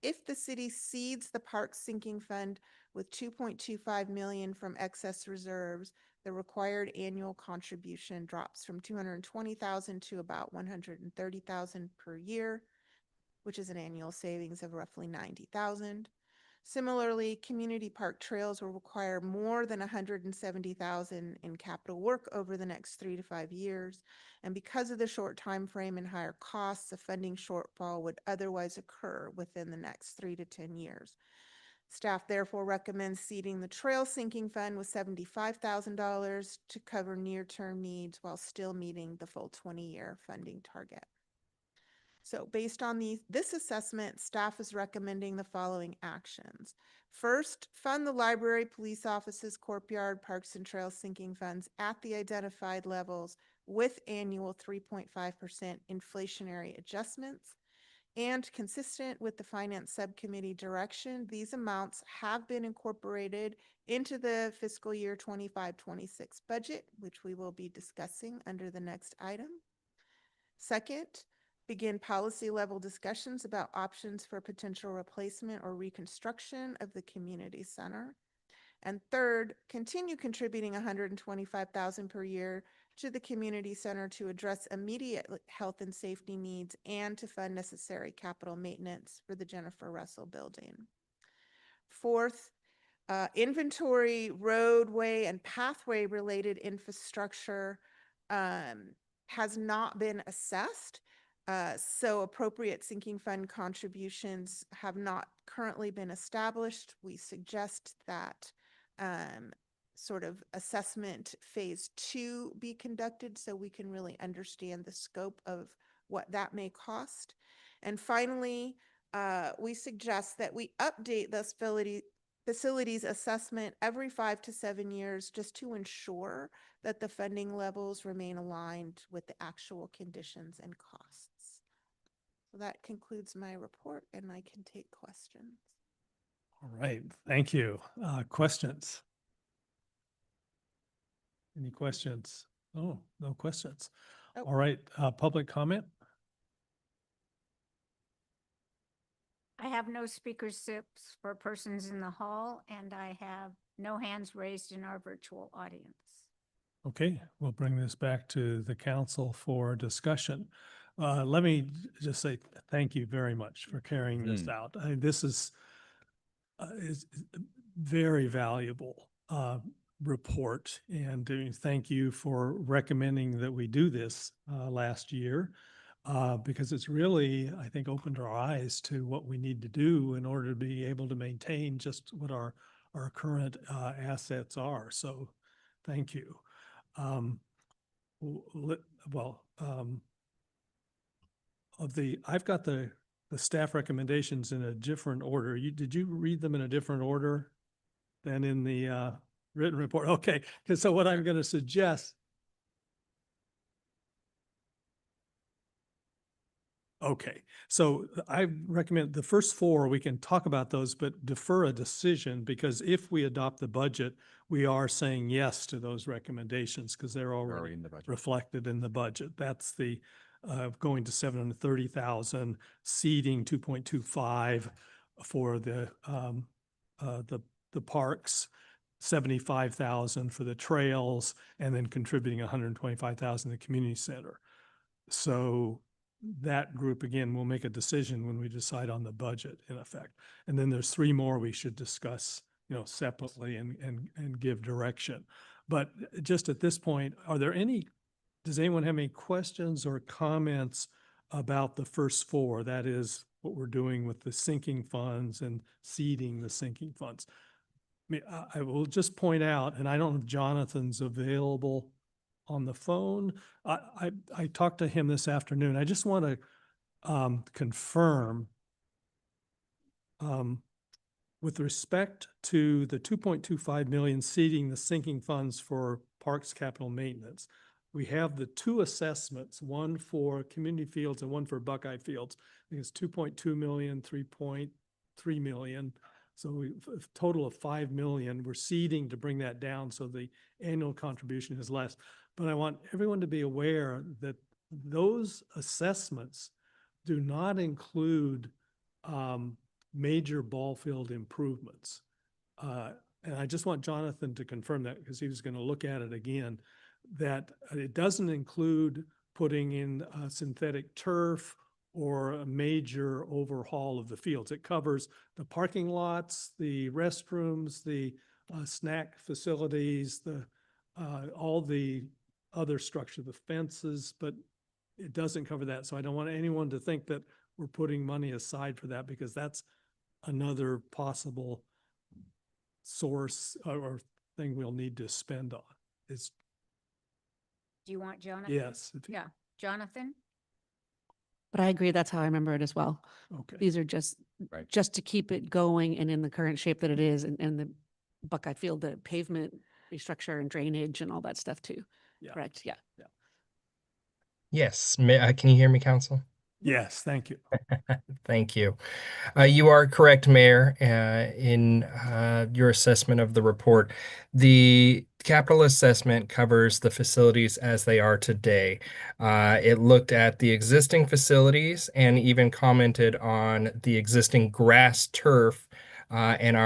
If the city seeds the park sinking fund with $2.25 million from excess reserves, the required annual contribution drops from $220,000 to about $130,000 per year, which is an annual savings of roughly $90,000. Similarly, community park trails will require more than $170,000 in capital work over the next 3 to 5 years. And because of the short time frame and higher costs, a funding shortfall would otherwise occur within the next 3 to 10 years. Staff therefore recommends seeding the trail sinking fund with $75,000 to cover near-term needs while still meeting the full 20-year funding target. So based on this assessment, staff is recommending the following actions. First, fund the library, police offices, courtyard, parks, and trails sinking funds at the identified levels with annual 3.5% inflationary adjustments. And consistent with the Finance Subcommittee direction, these amounts have been incorporated into the fiscal year 25-26 budget, which we will be discussing under the next item. Second, begin policy level discussions about options for potential replacement or reconstruction of the community center. And third, continue contributing $125,000 per year to the community center to address immediate health and safety needs and to fund necessary capital maintenance for the Jennifer Russell building. Fourth, inventory, roadway, and pathway related infrastructure has not been assessed. So appropriate sinking fund contributions have not currently been established. We suggest that sort of assessment phase 2 be conducted so we can really understand the scope of what that may cost. And finally, we suggest that we update the facilities assessment every 5 to 7 years just to ensure that the funding levels remain aligned with the actual conditions and costs. So that concludes my report, and I can take questions. All right, thank you. Questions? Any questions? Oh, no questions. Oh. All right, public comment? I have no speaker slips for persons in the hall, and I have no hands raised in our virtual audience. Okay, we'll bring this back to the council for discussion. Let me just say thank you very much for carrying this out. This is very valuable report, and thank you for recommending that we do this last year because it's really, I think, opened our eyes to what we need to do in order to be able to maintain just what our current assets are. So thank you. I've got the staff recommendations in a different order. Did you read them in a different order than in the written report? Okay, because so what I'm going to suggest. Okay, so I recommend the first 4, we can talk about those, but defer a decision because if we adopt the budget, we are saying yes to those recommendations because they're already in the budget. reflected in the budget. That's the going to 730,000, seeding 2.25 for the parks, 75,000 for the trails, and then contributing 125,000 to the community center. So that group, again, will make a decision when we decide on the budget in effect. And then there's 3 more we should discuss, separately and give direction. But just at this point, does anyone have any questions or comments about the first 4? That is what we're doing with the sinking funds and seeding the sinking funds. I mean, I will just point out, and I don't know if Jonathan's available on the phone. I talked to him this afternoon. I just want to confirm with respect to the 2.25 million seeding the sinking funds for parks capital maintenance. We have the 2 assessments, one for community fields and one for Buckeye Fields. I think it's 2.2 million, 3.3 million. So a total of 5 million. We're seeding to bring that down so the annual contribution is less. But I want everyone to be aware that those assessments do not include major ball field improvements. And I just want Jonathan to confirm that because he was going to look at it again, that it doesn't include putting in synthetic turf or a major overhaul of the fields. It covers the parking lots, the restrooms, the snack facilities, all the other structure, the fences, but it doesn't cover that. So I don't want anyone to think that we're putting money aside for that because that's another possible source or thing we'll need to spend on. Do you want Jonathan? Yes. Yeah, Jonathan? But I agree, that's how I remember it as well. Okay. These are just to keep it going and in the current shape that it is, and the Buckeye Field, the pavement restructure and drainage and all that stuff too. Yeah. Correct, yeah. Yes, can you hear me, council? Yes, thank you. Thank you. You are correct, Mayor, in your assessment of the report. The capital assessment covers the facilities as they are today. It looked at the existing facilities and even commented on the existing grass turf, and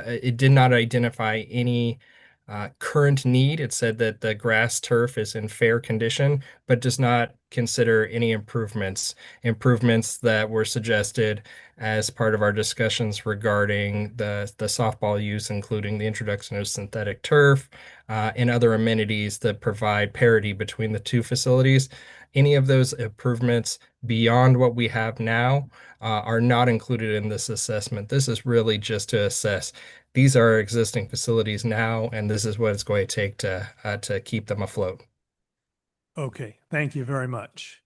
it did not identify any current need. It said that the grass turf is in fair condition, but does not consider any improvements that were suggested as part of our discussions regarding the softball use, including the introduction of synthetic turf and other amenities that provide parity between the two facilities. Any of those improvements beyond what we have now are not included in this assessment. This is really just to assess these are our existing facilities now, and this is what it's going to take to keep them afloat. Okay, thank you very much.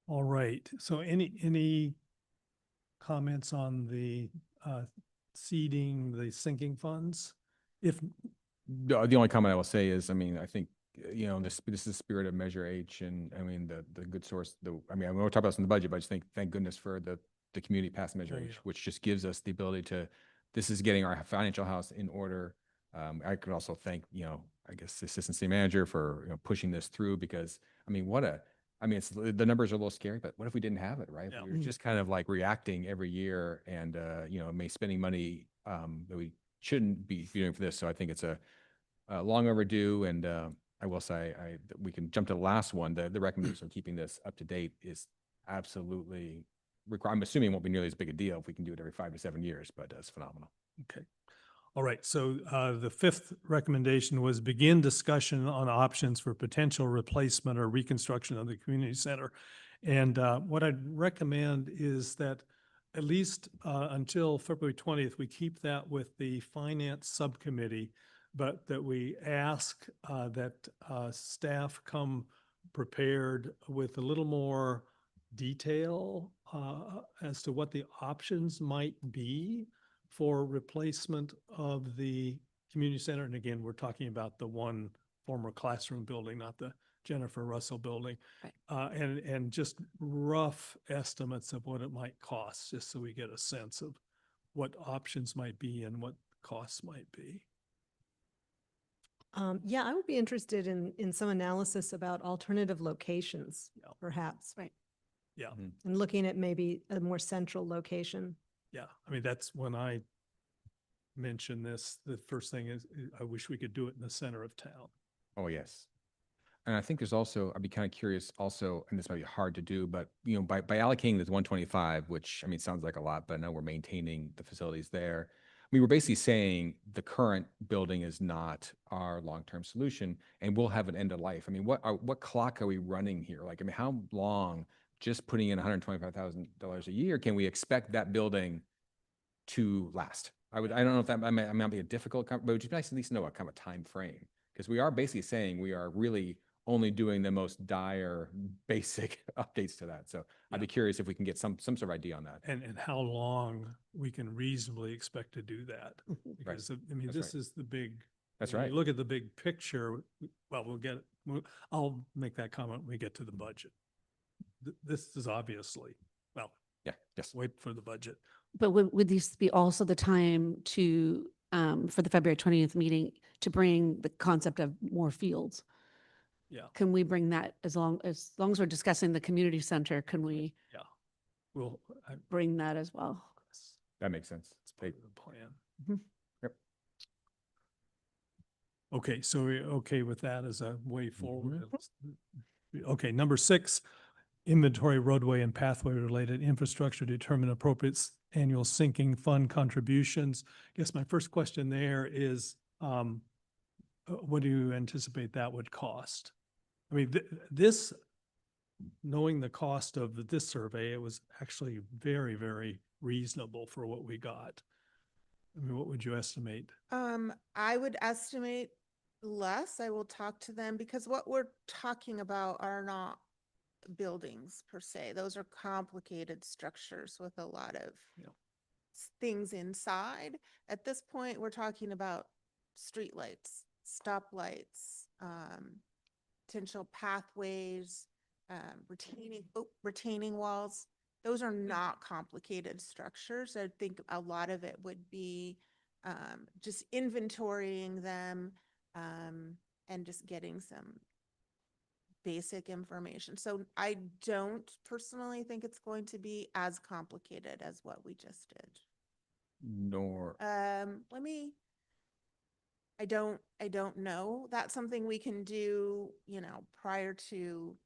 All right, so any comments on the seeding, the sinking funds? If, The only comment I will say is, I mean, I think, this is the spirit of Measure H, and I mean, the good source, I mean, we'll talk about this in the budget, but I just think, thank goodness for the community passed Measure There you H, go. which just gives us the ability to, this is getting our financial house in order. I could also thank, I guess, the assistant city manager for, pushing this through, because, I mean, it's, the numbers are a little scary, but what if we didn't have it, right? Yeah. We were just kind of like reacting every year and, spending money that we shouldn't be doing for this. So I think it's a long overdue. And I will say, we can jump to the last one. The recommendation of keeping this up to date is absolutely I'm assuming it won't be nearly as big a deal if we can do it every 5 to 7 years, but it's phenomenal. okay. All right, so the fifth recommendation was begin discussion on options for potential replacement or reconstruction of the community center. And what I'd recommend is that at least until February 20th, we keep that with the finance subcommittee, but that we ask that staff come prepared with a little more detail as to what the options might be for replacement of the community center. And again, we're talking about the one former classroom building, not the Jennifer Russell building. Right. And just rough estimates of what it might cost, just so we get a sense of what options might be and what costs might be. Yeah, I would be interested in some analysis about alternative locations, Yeah. perhaps. Right. Yeah. And looking at maybe a more central location. Yeah, I mean, that's when I mention this, the first thing is I wish we could do it in the center of town. Oh, yes. And I think there's also, I'd be kind of curious also, and this might be hard to do, but by allocating this 125, which I mean, sounds like a lot, but I know we're maintaining the facilities there. I mean, we're basically saying the current building is not our long-term solution and we'll have an end of life. I mean, what clock are we running here? Like, I mean, how long just putting in $125,000 a year can we expect that building to last? I don't know if that might not be a difficult, but it would just be nice to at least know what kind of time frame. Because we are basically saying we are really only doing the most dire, basic updates to that. So I'd be curious if we can get some sort of idea on that. And how long we can reasonably expect to do that. Because I mean, That's this right. is the big. That's when right. you look at the big picture, well, I'll make that comment when we get to the budget. This is obviously, well, Yeah, yes. wait for the budget. But would this be also the time to, for the February 20th meeting, to bring the concept of more fields? Yeah. Can we bring that as long as we're discussing the community center, can we Yeah. Well, bring that as well? That makes sense. It's part of the plan. Mhm. Yep. Okay, so we're okay with that as a way forward. Okay, number 6, inventory roadway and pathway related infrastructure, determine appropriate annual sinking fund contributions. I guess my first question there is, what do you anticipate that would cost? I mean, this, knowing the cost of this survey, it was actually very, very reasonable for what we got. I mean, what would you estimate? I would estimate less. I will talk to them because what we're talking about are not buildings per se. Those are complicated structures with a lot of things inside. At this point, we're talking about streetlights, stoplights, potential pathways, retaining walls. Those are not complicated structures. I think a lot of it would be just inventorying them and just getting some basic information. So I don't personally think it's going to be as complicated as what we just did. Nor, I don't know. That's something we can do, prior to,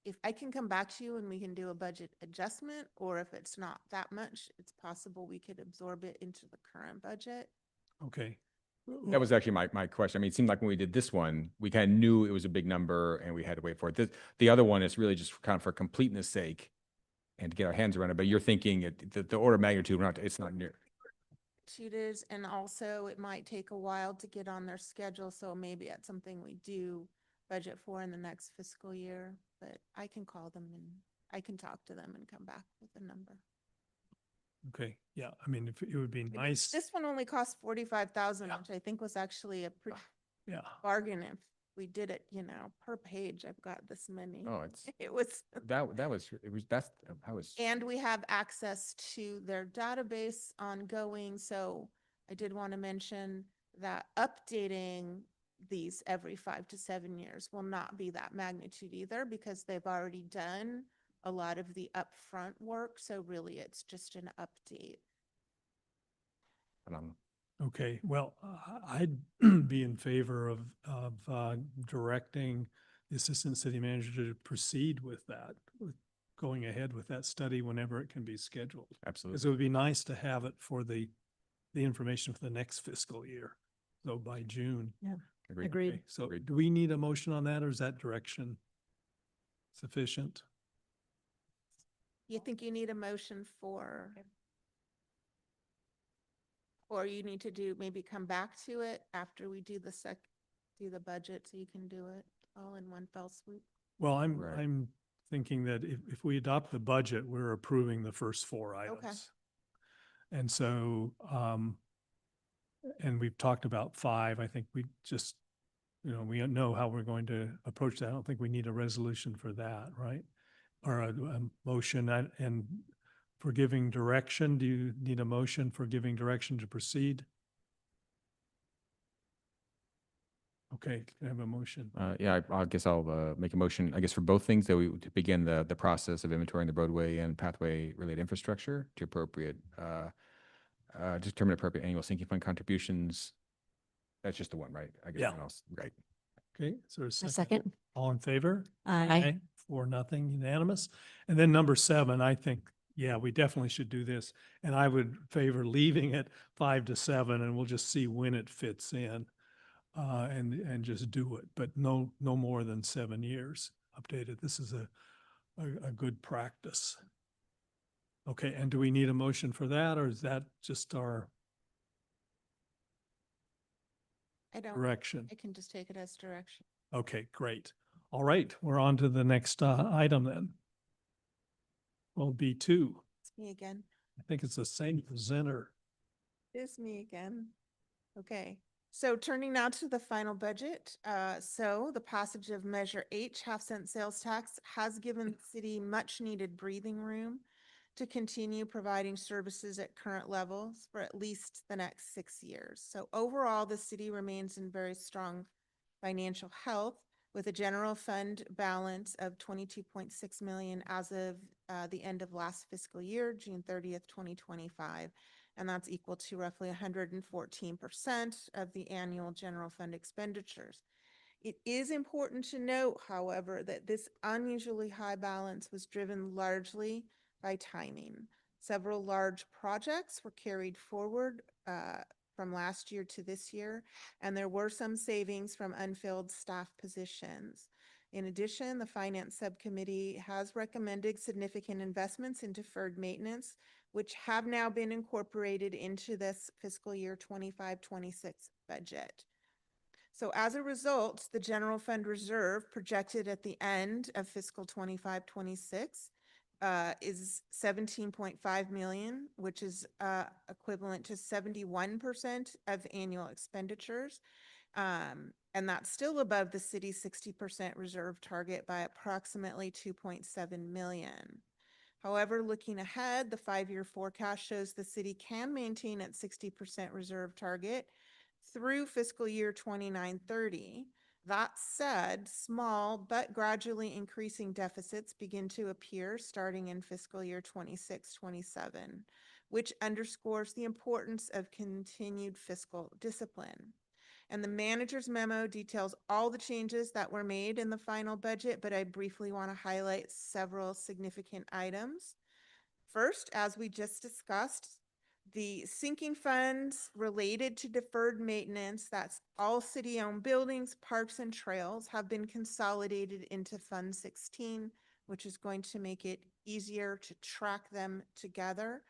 if I can come back to you and we can do a budget adjustment, or if it's not that much, it's possible we could absorb it into the current budget. Okay. that was actually my question. I mean, it seemed like when we did this one, we kind of knew it was a big number and we had to wait for it. The other one is really just kind of for completeness sake and to get our hands around it. But you're thinking the order of magnitude, it's not near. Tutors, and also it might take a while to get on their schedule, so maybe it's something we do budget for in the next fiscal year. But I can call them and I can talk to them and come back with a number. Okay, yeah, I mean, if it would be nice, This one only cost 45,000, Yeah. which I think was actually a pretty yeah, bargain if we did it, per page. I've got this many. Oh, it's, It was, and we have access to their database ongoing. So I did want to mention that updating these every 5 to 7 years will not be that magnitude either, because they've already done a lot of the upfront work. So really it's just an update. okay, well, I'd be in favor of directing the assistant city manager to proceed with that, with going ahead with that study whenever it can be scheduled. Because Absolutely. it would be nice to have it for the information for the next fiscal year, so by June. Agreed. Okay, so Agreed. do we need a motion on that, or is that direction sufficient? You think you need a motion for, or you need to maybe come back to it after we do the budget, so you can do it all in one fell swoop? Well, Right. I'm thinking that if we adopt the budget, we're approving the first 4 items. And so, and we've talked about 5. I think we just, we know how we're going to approach that. I don't think we need a resolution for that, right? Or a motion. And for giving direction, do you need a motion for giving direction to proceed? Okay, can I have a motion? Yeah, I guess I'll make a motion, I guess, for both things, that we to begin the process of inventorying the roadway and pathway related infrastructure to determine appropriate annual sinking fund contributions. That's just the one, right? I guess Yeah. everyone else, right? Okay, so a A second. second? All in favor? Aye. 4-0, unanimous. And then number 7, I think, yeah, we definitely should do this. And I would favor leaving it 5 to 7, and we'll just see when it fits in. And just do it, but no more than 7 years updated. This is a good practice. Okay, and do we need a motion for that, or is that just our I don't, direction? I can just take it as direction. Okay, great. All right, we're on to the next item then. Well, B2, It's me again. I think it's the same presenter. It's me again. Okay, so turning now to the final budget. So the passage of Measure H, half-cent sales tax, has given the city much needed breathing room to continue providing services at current levels for at least the next 6 years. So overall, the city remains in very strong financial health, with a general fund balance of 22.6 million as of the end of last fiscal year, June 30th, 2025. And that's equal to roughly 114% of the annual general fund expenditures. It is important to note, however, that this unusually high balance was driven largely by timing. Several large projects were carried forward from last year to this year, and there were some savings from unfilled staff positions. In addition, the Finance Subcommittee has recommended significant investments in deferred maintenance, which have now been incorporated into this fiscal year 25-26 budget. So as a result, the general fund reserve projected at the end of fiscal 25-26 is 17.5 million, which is equivalent to 71% of annual expenditures. And that's still above the city's 60% reserve target by approximately 2.7 million. However, looking ahead, the 5-year forecast shows the city can maintain its 60% reserve target through fiscal year 29-30. That said, small but gradually increasing deficits begin to appear starting in fiscal year 26-27, which underscores the importance of continued fiscal discipline. And the manager's memo details all the changes that were made in the final budget, but I briefly want to highlight several significant items. First, as we just discussed, the sinking funds related to deferred maintenance, that's all city-owned buildings, parks, and trails, have been consolidated into Fund 16, which is going to make it easier to track them together.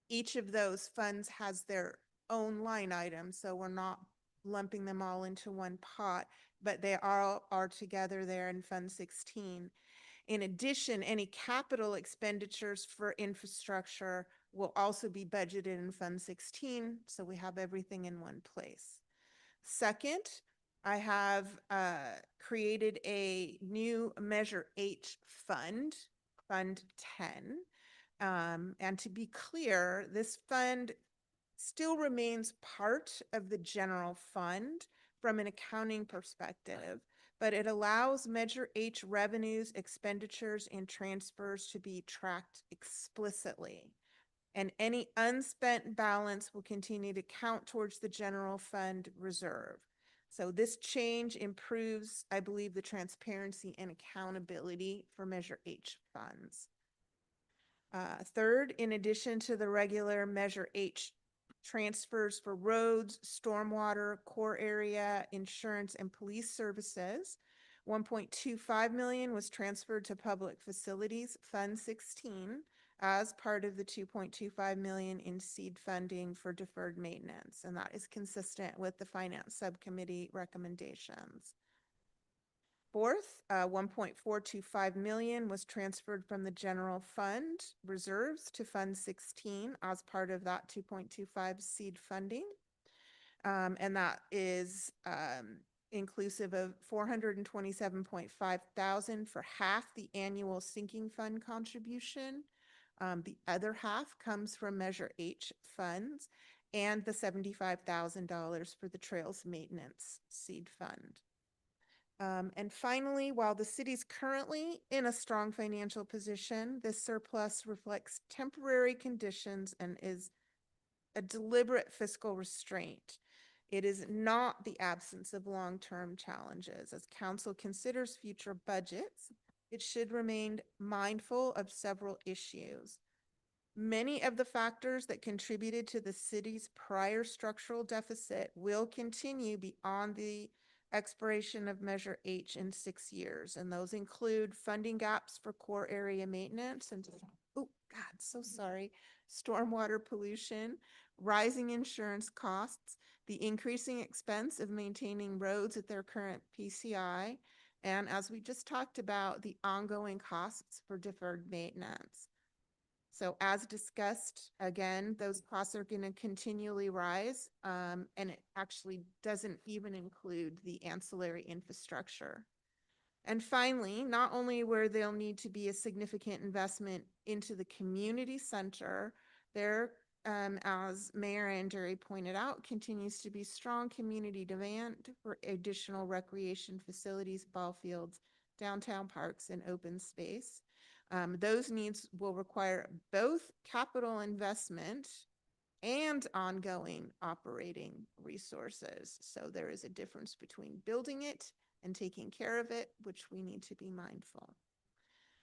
Each of those funds has their own line item, so we're not lumping them all into one pot, but they are together there in Fund 16. In addition, any capital expenditures for infrastructure will also be budgeted in Fund 16, so we have everything in one place. Second, I have created a new Measure H fund, Fund 10. And to be clear, this fund still remains part of the general fund from an accounting perspective, but it allows Measure H revenues, expenditures, and transfers to be tracked explicitly. And any unspent balance will continue to count towards the general fund reserve. So this change improves, I believe, the transparency and accountability for Measure H funds. Third, in addition to the regular Measure H transfers for roads, stormwater, core area, insurance, and police services, 1.25 million was transferred to Public Facilities Fund 16 as part of the 2.25 million in seed funding for deferred maintenance, and that is consistent with the Finance Subcommittee recommendations. Fourth, 1.425 million was transferred from the general fund reserves to Fund 16 as part of that 2.25 seed funding. And that is inclusive of 427.5 thousand for half the annual sinking fund contribution. The other half comes from Measure H funds and the $75,000 for the Trails Maintenance Seed Fund. And finally, while the city's currently in a strong financial position, this surplus reflects temporary conditions and is a deliberate fiscal restraint. It is not the absence of long-term challenges. As council considers future budgets, it should remain mindful of several issues. Many of the factors that contributed to the city's prior structural deficit will continue beyond the expiration of Measure H in 6 years, and those include funding gaps for core area maintenance and, oh God, so sorry, stormwater pollution, rising insurance costs, the increasing expense of maintaining roads at their current PCI, and as we just talked about, the ongoing costs for deferred maintenance. So as discussed, again, those costs are going to continually rise, and it actually doesn't even include the ancillary infrastructure. And finally, not only will there need to be a significant investment into the community center, there, as Mayor Andary pointed out, continues to be strong community demand for additional recreation facilities, ball fields, downtown parks, and open space. Those needs will require both capital investment and ongoing operating resources. So there is a difference between building it and taking care of it, which we need to be mindful.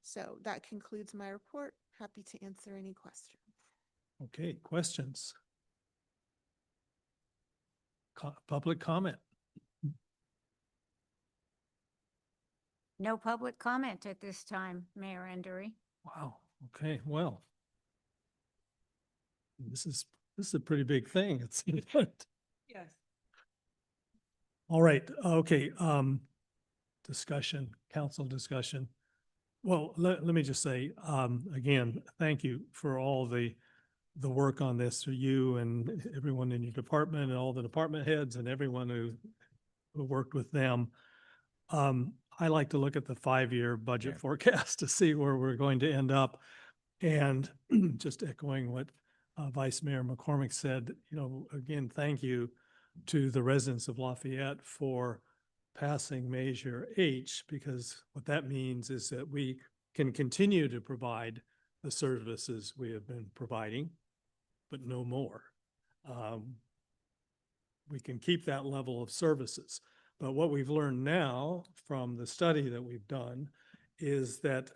So that concludes my report. Happy to answer any questions. Okay, questions? Public comment? No public comment at this time, Mayor Andary. Wow, okay, well. This is a pretty big thing. It's Yes. all right, okay, discussion, council discussion. Well, let me just say, again, thank you for all the work on this, for you and everyone in your department and all the department heads and everyone who who worked with them. I like to look at the 5-year budget Yeah. forecast to see where we're going to end up. And just echoing what Vice Mayor McCormick said, again, thank you to the residents of Lafayette for passing Measure H, because what that means is that we can continue to provide the services we have been providing, but no more. We can keep that level of services. But what we've learned now from the study that we've done is that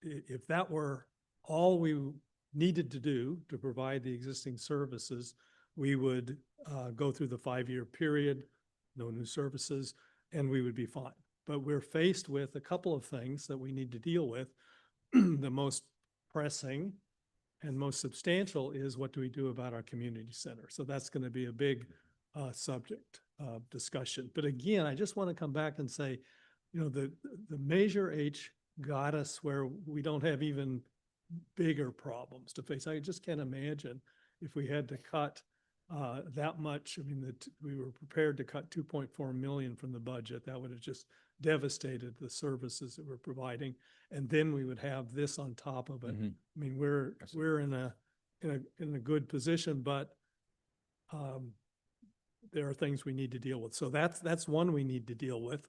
if that were all we needed to do to provide the existing services, we would go through the 5-year period, no new services, and we would be fine. But we're faced with a couple of things that we need to deal with. The most pressing and most substantial is, what do we do about our community center? So that's going to be a big subject of discussion. But again, I just want to come back and say, the Measure H got us where we don't have even bigger problems to face. I just can't imagine if we had to cut that much. I mean, we were prepared to cut 2.4 million from the budget. That would have just devastated the services that we're providing. And then we would have this on top of it. Mhm. I mean, we're in a good position, but there are things we need to deal with. So that's one we need to deal with.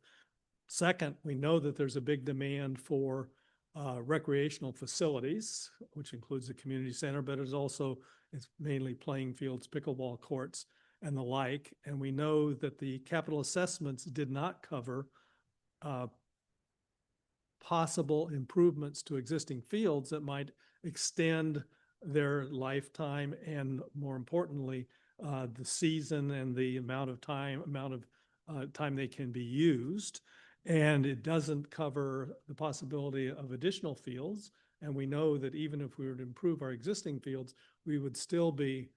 Second, we know that there's a big demand for recreational facilities, which includes the community center, but it's mainly playing fields, pickleball courts, and the like. And we know that the capital assessments did not cover possible improvements to existing fields that might extend their lifetime, and more importantly, the season and the amount of time they can be used. And it doesn't cover the possibility of additional fields. And we know that even if we were to improve our existing fields, we would still be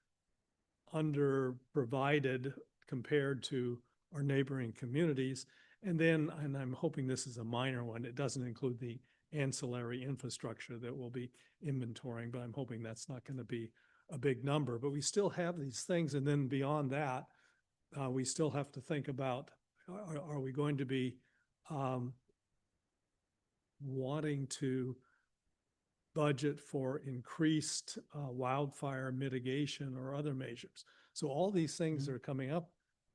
under provided compared to our neighboring communities. And I'm hoping this is a minor one, it doesn't include the ancillary infrastructure that we'll be inventorying, but I'm hoping that's not going to be a big number. But we still have these things. And then beyond that, we still have to think about, are we going to be wanting to budget for increased wildfire mitigation or other measures? So all these things are coming up,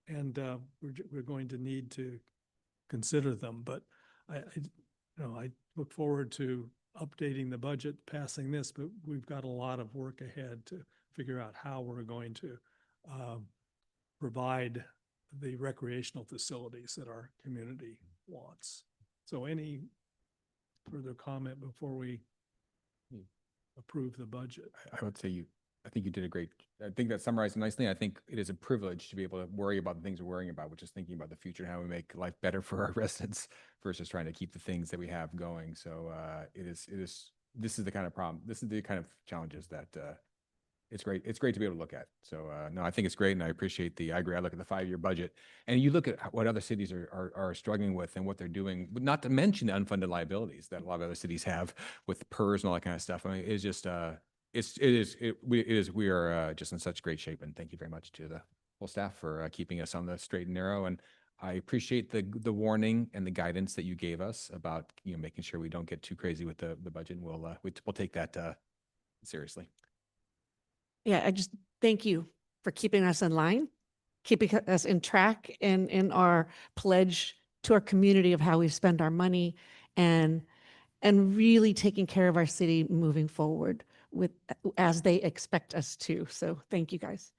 and we're going to need to consider them. But I look forward to updating the budget, passing this, but we've got a lot of work ahead to figure out how we're going to provide the recreational facilities that our community wants. So any further comment before we approve the budget? I would say I think you did I think that summarized nicely. I think it is a privilege to be able to worry about the things we're worrying about, which is thinking about the future and how we make life better for our residents versus trying to keep the things that we have going. So this is the kind of problem. This is the kind of challenges that it's great. It's great to be able to look at. So no, I think it's great. And I agree. I look at the 5-year budget, and you look at what other cities are struggling with and what they're doing, but not to mention the unfunded liabilities that a lot of other cities have with PERS and all that kind of stuff. I mean, it's just, we are just in such great shape. And thank you very much to the whole staff for keeping us on the straight and narrow. And I appreciate the warning and the guidance that you gave us about, making sure we don't get too crazy with the budget. And we'll take that seriously. Yeah, I just thank you for keeping us in line, keeping us in track in our pledge to our community of how we spend our money, and really taking care of our city moving forward as they expect us to. So thank you guys.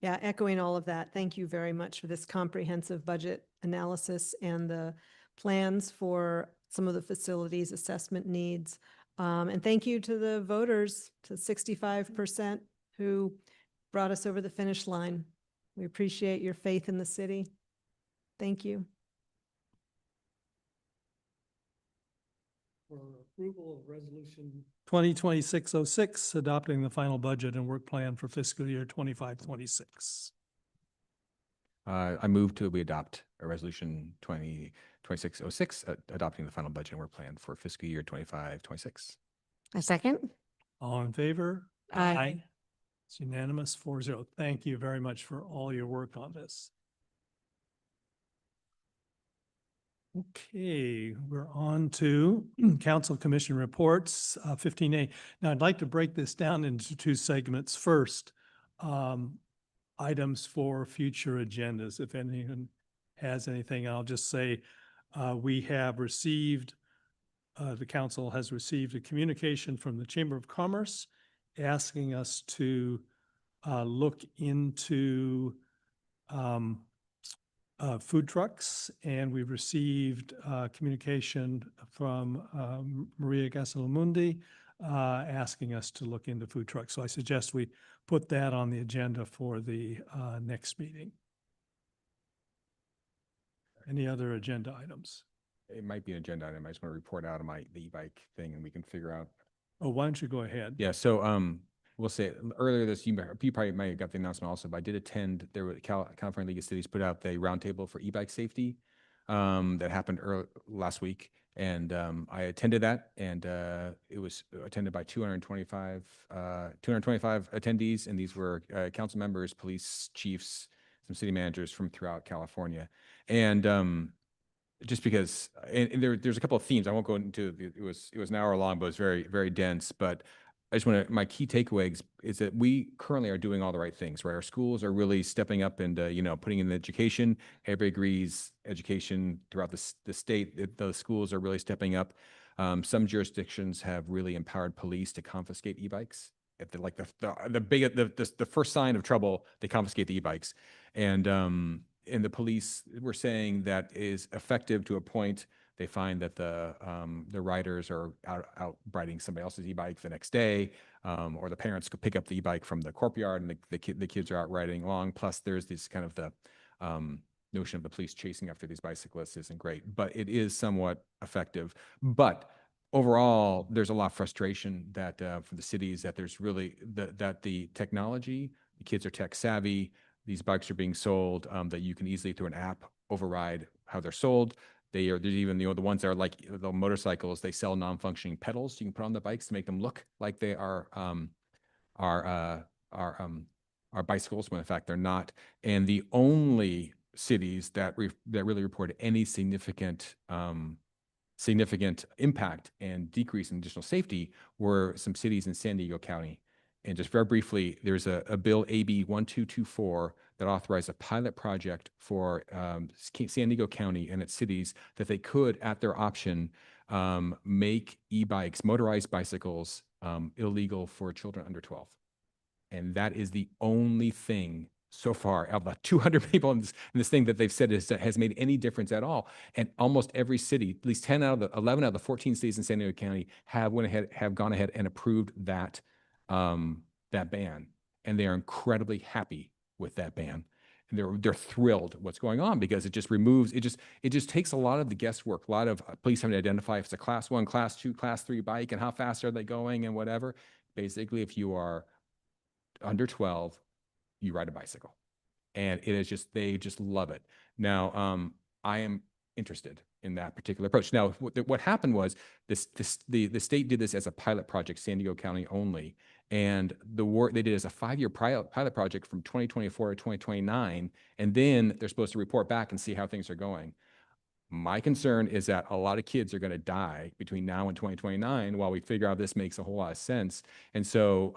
Yeah, echoing all of that, thank you very much for this comprehensive budget analysis and the plans for some of the facilities assessment needs. And thank you to the voters, to 65% who brought us over the finish line. We appreciate your faith in the city. Thank you. For approval of resolution 2026-06, adopting the final budget and work plan for fiscal year 25-26. I move we adopt a resolution 2026-06, adopting the final budget and work plan for fiscal year 25-26. A second? All in favor? Aye. It's unanimous, 4-0. Thank you very much for all your work on this. Okay, we're on to council commission reports, 15A. Now, I'd like to break this down into two segments. First, items for future agendas. If anyone has anything, I'll just say we have received, the council has received a communication from the Chamber of Commerce asking us to look into food trucks, and we've received communication from Maria Gasolamundi asking us to look into food trucks. So I suggest we put that on the agenda for the next meeting. Any other agenda items? It might be an agenda item. I just want to report out on the e-bike thing and we can figure out. Oh, why don't you go ahead? Yeah, so we'll say earlier this, you probably might have got the announcement also, but I did attend, there were California League of Cities put out the roundtable for e-bike safety that happened last week. And I attended that, and it was attended by 225 attendees, and these were council members, police chiefs, some city managers from throughout California. And just because, and there's a couple of themes. I won't go into, it was an hour long, but it was very, very dense. But I just want to, my key takeaways is that we currently are doing all the right things, right? Our schools are really stepping up and, putting in the education. Everybody agrees education throughout the state, the schools are really stepping up. Some jurisdictions have really empowered police to confiscate e-bikes. If they're like the first sign of trouble, they confiscate the e-bikes. And the police were saying that is effective to a point. They find that the riders are out riding somebody else's e-bike the next day, or the parents could pick up the e-bike from the courtyard and the kids are out riding along. Plus, there's this kind of the notion of the police chasing after these bicyclists isn't great, but it is somewhat effective. But overall, there's a lot of frustration that for the cities that there's really that the technology, the kids are tech savvy. These bikes are being sold that you can easily through an app override how they're sold. There's even the ones that are like the motorcycles. They sell non-functioning pedals you can put on the bikes to make them look like they are bicycles when in fact they're not. And the only cities that really reported any significant impact and decrease in additional safety were some cities in San Diego County. And just very briefly, there's a bill, AB 1224, that authorized a pilot project for San Diego County and its cities that they could, at their option, make e-bikes, motorized bicycles, illegal for children under 12. And that is the only thing so far, of the 200 people in this thing that they've said has made any difference at all. And almost every city, at least 11 out of the 14 cities in San Diego County have gone ahead and approved that ban, and they are incredibly happy with that ban. And they're thrilled what's going on because it just takes a lot of the guesswork, a lot of police having to identify if it's a class 1, class 2, class 3 bike and how fast are they going and whatever. Basically, if you are under 12, you ride a bicycle, and it is they just love it. Now, I am interested in that particular approach. Now, what happened was the state did this as a pilot project, San Diego County only, and the work they did as a 5-year pilot project from 2024 to 2029, and then they're supposed to report back and see how things are going. My concern is that a lot of kids are going to die between now and 2029 while we figure out this makes a whole lot of sense. And so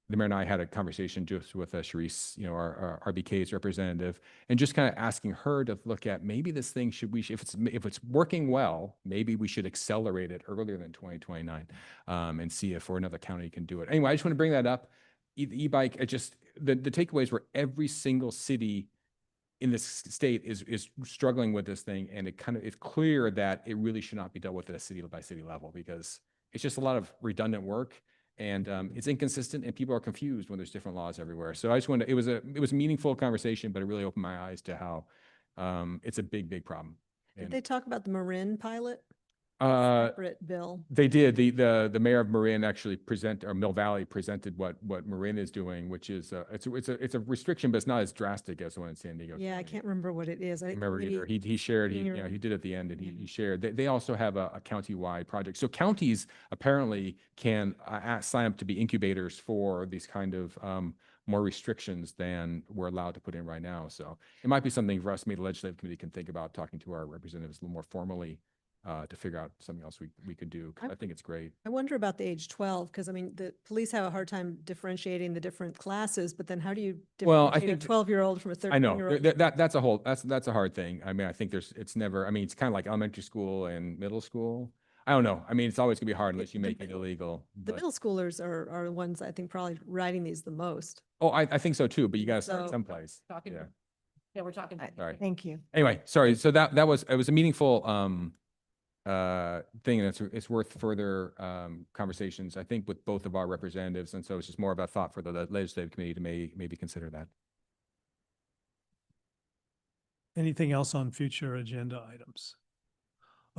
the mayor and I had a conversation just with Sharice, our RBK's representative, and just kind of asking her to look at maybe this thing if it's working well, maybe we should accelerate it earlier than 2029 and see if another county can do it. Anyway, I just want to bring that up. E-bike, the takeaways were every single city in this state is struggling with this thing, and it's clear that it really should not be dealt with at a city by city level because it's just a lot of redundant work. And it's inconsistent, and people are confused when there's different laws everywhere. So I just wanted it was a meaningful conversation, but it really opened my eyes to how it's a big problem. Did they talk about the Marin pilot? separate bill. They did. The mayor of Marin actually or Mill Valley presented what Marin is doing, which is it's a restriction, but it's not as drastic as the one in San Diego. Yeah, I County. can't remember what it is. I think Remember maybe either. He shared, he senior- did at the end, and he shared. They also have a county-wide project. So counties apparently can sign up to be incubators for these kind of more restrictions than we're allowed to put in right now. So it might be something for us, maybe the legislative committee can think about talking to our representatives a little more formally to figure out something else we could do. 'Cause I think it's great. I wonder about the age 12, because I mean, the police have a hard time differentiating the different classes, but then how do you Well, I differentiate a think 12-year-old from a I know 13-year-old? that's a whole that's a hard thing. I mean, I think it's never. I mean, it's kind of like elementary school and middle school. I don't know. I mean, it's always gonna be hard unless you make it illegal. The but- middle schoolers are the ones I think probably writing these the most. Oh, I think so too. But you gotta start So- someplace. Talking, Yeah. yeah, we're talking. Sorry. Thank you. Anyway, sorry. So it was a meaningful thing, and it's worth further conversations, I think, with both of our representatives. And so it's just more of a thought for the legislative committee to maybe consider that. Anything else on future agenda items?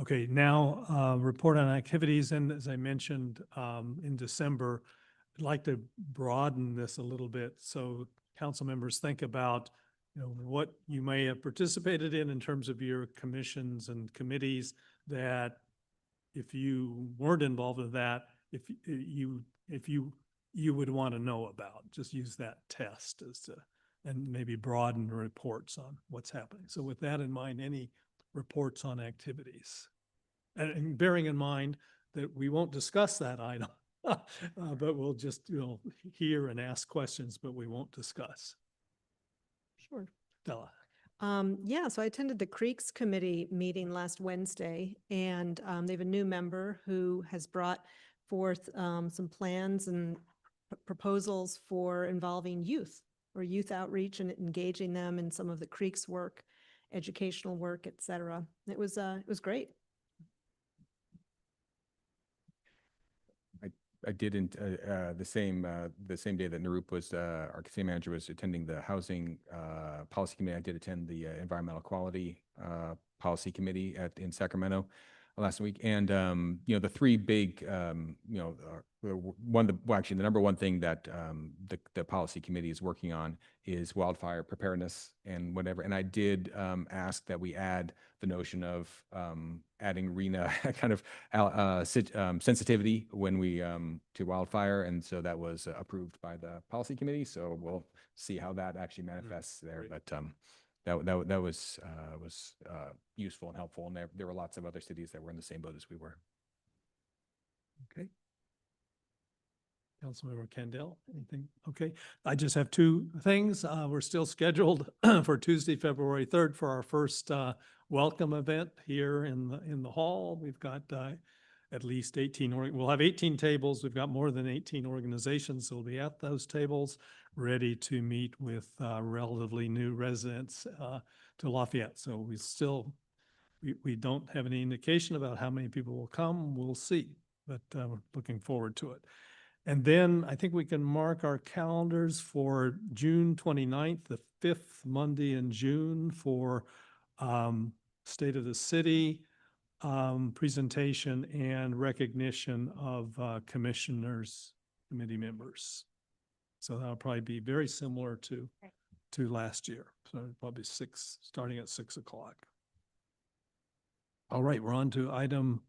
Okay, now report on activities. And as I mentioned in December, I'd like to broaden this a little bit so council members think about what you may have participated in terms of your commissions and committees that if you weren't involved in that, if you would want to know about. Just use that test as to, and maybe broaden reports on what's happening. So with that in mind, any reports on activities? And bearing in mind that we won't discuss that item, but we'll just, hear and ask questions, but we won't discuss. Sure. Della. Yeah, so I attended the Creeks Committee meeting last Wednesday, and they have a new member who has brought forth some plans and proposals for involving youth or youth outreach and engaging them in some of the Creeks work, educational work, et cetera. It was great. I didn't the same day that Narup was our city manager was attending the housing policy committee. I did attend the environmental quality policy committee in Sacramento last week, and the three big actually the number one thing that the policy committee is working on is wildfire preparedness and whatever. And I did ask that we add the notion of adding RENA kind of sensitivity when we to wildfire, and so that was approved by the policy committee. So we'll see how that actually manifests there. Great. But that was useful and helpful, and there were lots of other cities that were in the same boat as we were. Okay. Councilmember Kendall, anything? Okay, I just have two things. We're still scheduled for Tuesday, February 3rd for our first welcome event here in the hall. We've got at least 18, we'll have 18 tables. We've got more than 18 organizations that will be at those tables, ready to meet with relatively new residents to Lafayette. So we don't have any indication about how many people will come. We'll see, but we're looking forward to it. And then I think we can mark our calendars for June 29th, the fifth Monday in June, for State of the City presentation and recognition of commissioners, committee members. So that'll probably be very similar to last year. So probably starting at 6 o'clock. All right, we're on to item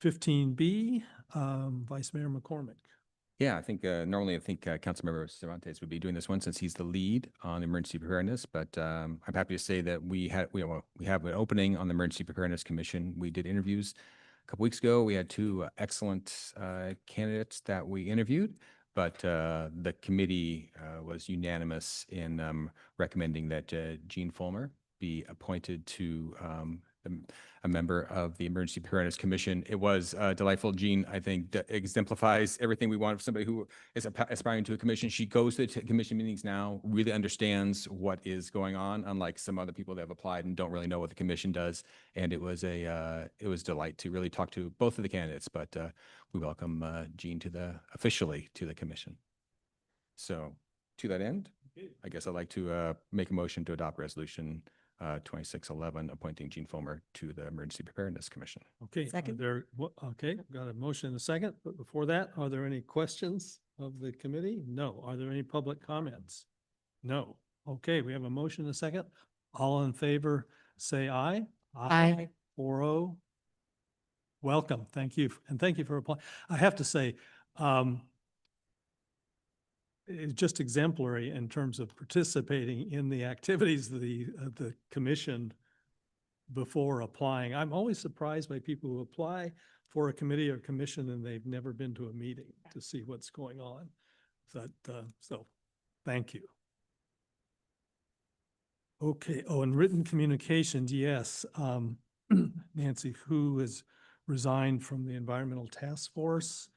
15B, Vice Mayor McCormick. Yeah, I think normally Councilmember Cervantes would be doing this one since he's the lead on emergency preparedness. But I'm happy to say that we have an opening on the Emergency Preparedness Commission. We did interviews a couple weeks ago. We had two excellent candidates that we interviewed, but the committee was unanimous in recommending that Jean Fulmer be appointed to a member of the Emergency Preparedness Commission. It was delightful. Jean, I think, exemplifies everything we want for somebody who is aspiring to a commission. She goes to commission meetings now, really understands what is going on, unlike some other people that have applied and don't really know what the commission does. And it was a delight to really talk to both of the candidates. But we welcome Jean officially to the commission. So to that end, I guess I'd like to make a motion to adopt resolution 2611, appointing Gene Fulmer to the Emergency Preparedness Commission. Okay, Second. okay, got a motion and a second, but before that, are there any questions of the committee? No. Are there any public comments? No. Okay, we have a motion and a second. All in favor, say aye. Aye. 4-0. Welcome. Thank you. And thank you for applying. I have to say, it's just exemplary in terms of participating in the activities of the commission before applying. I'm always surprised by people who apply for a committee or commission and they've never been to a meeting to see what's going on. So thank you. Okay. Oh, and written communications, yes. Nancy, who has resigned from the Environmental Task Force,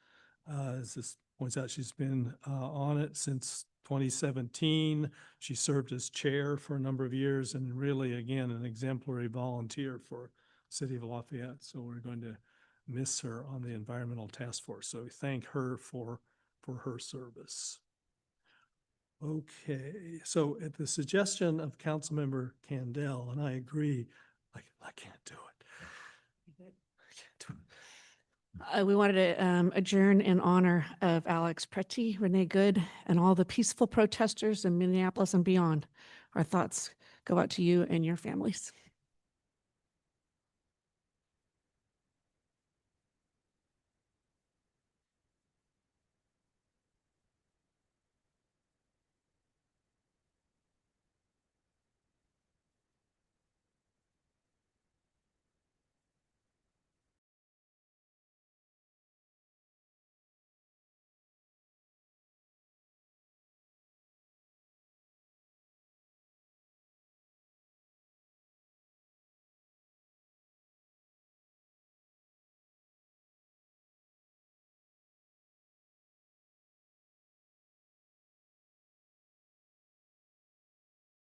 as this points out, she's been on it since 2017. She served as chair for a number of years and really, again, an exemplary volunteer for City of Lafayette. So we're going to miss her on the Environmental Task Force. So we thank her for her service. Okay, so at the suggestion of Councilmember Candell, and I agree, I can't do it. I can't do it. We wanted to adjourn in honor of Alex Pretty, Renee Good, and all the peaceful protesters in Minneapolis and beyond. Our thoughts go out to you and your families.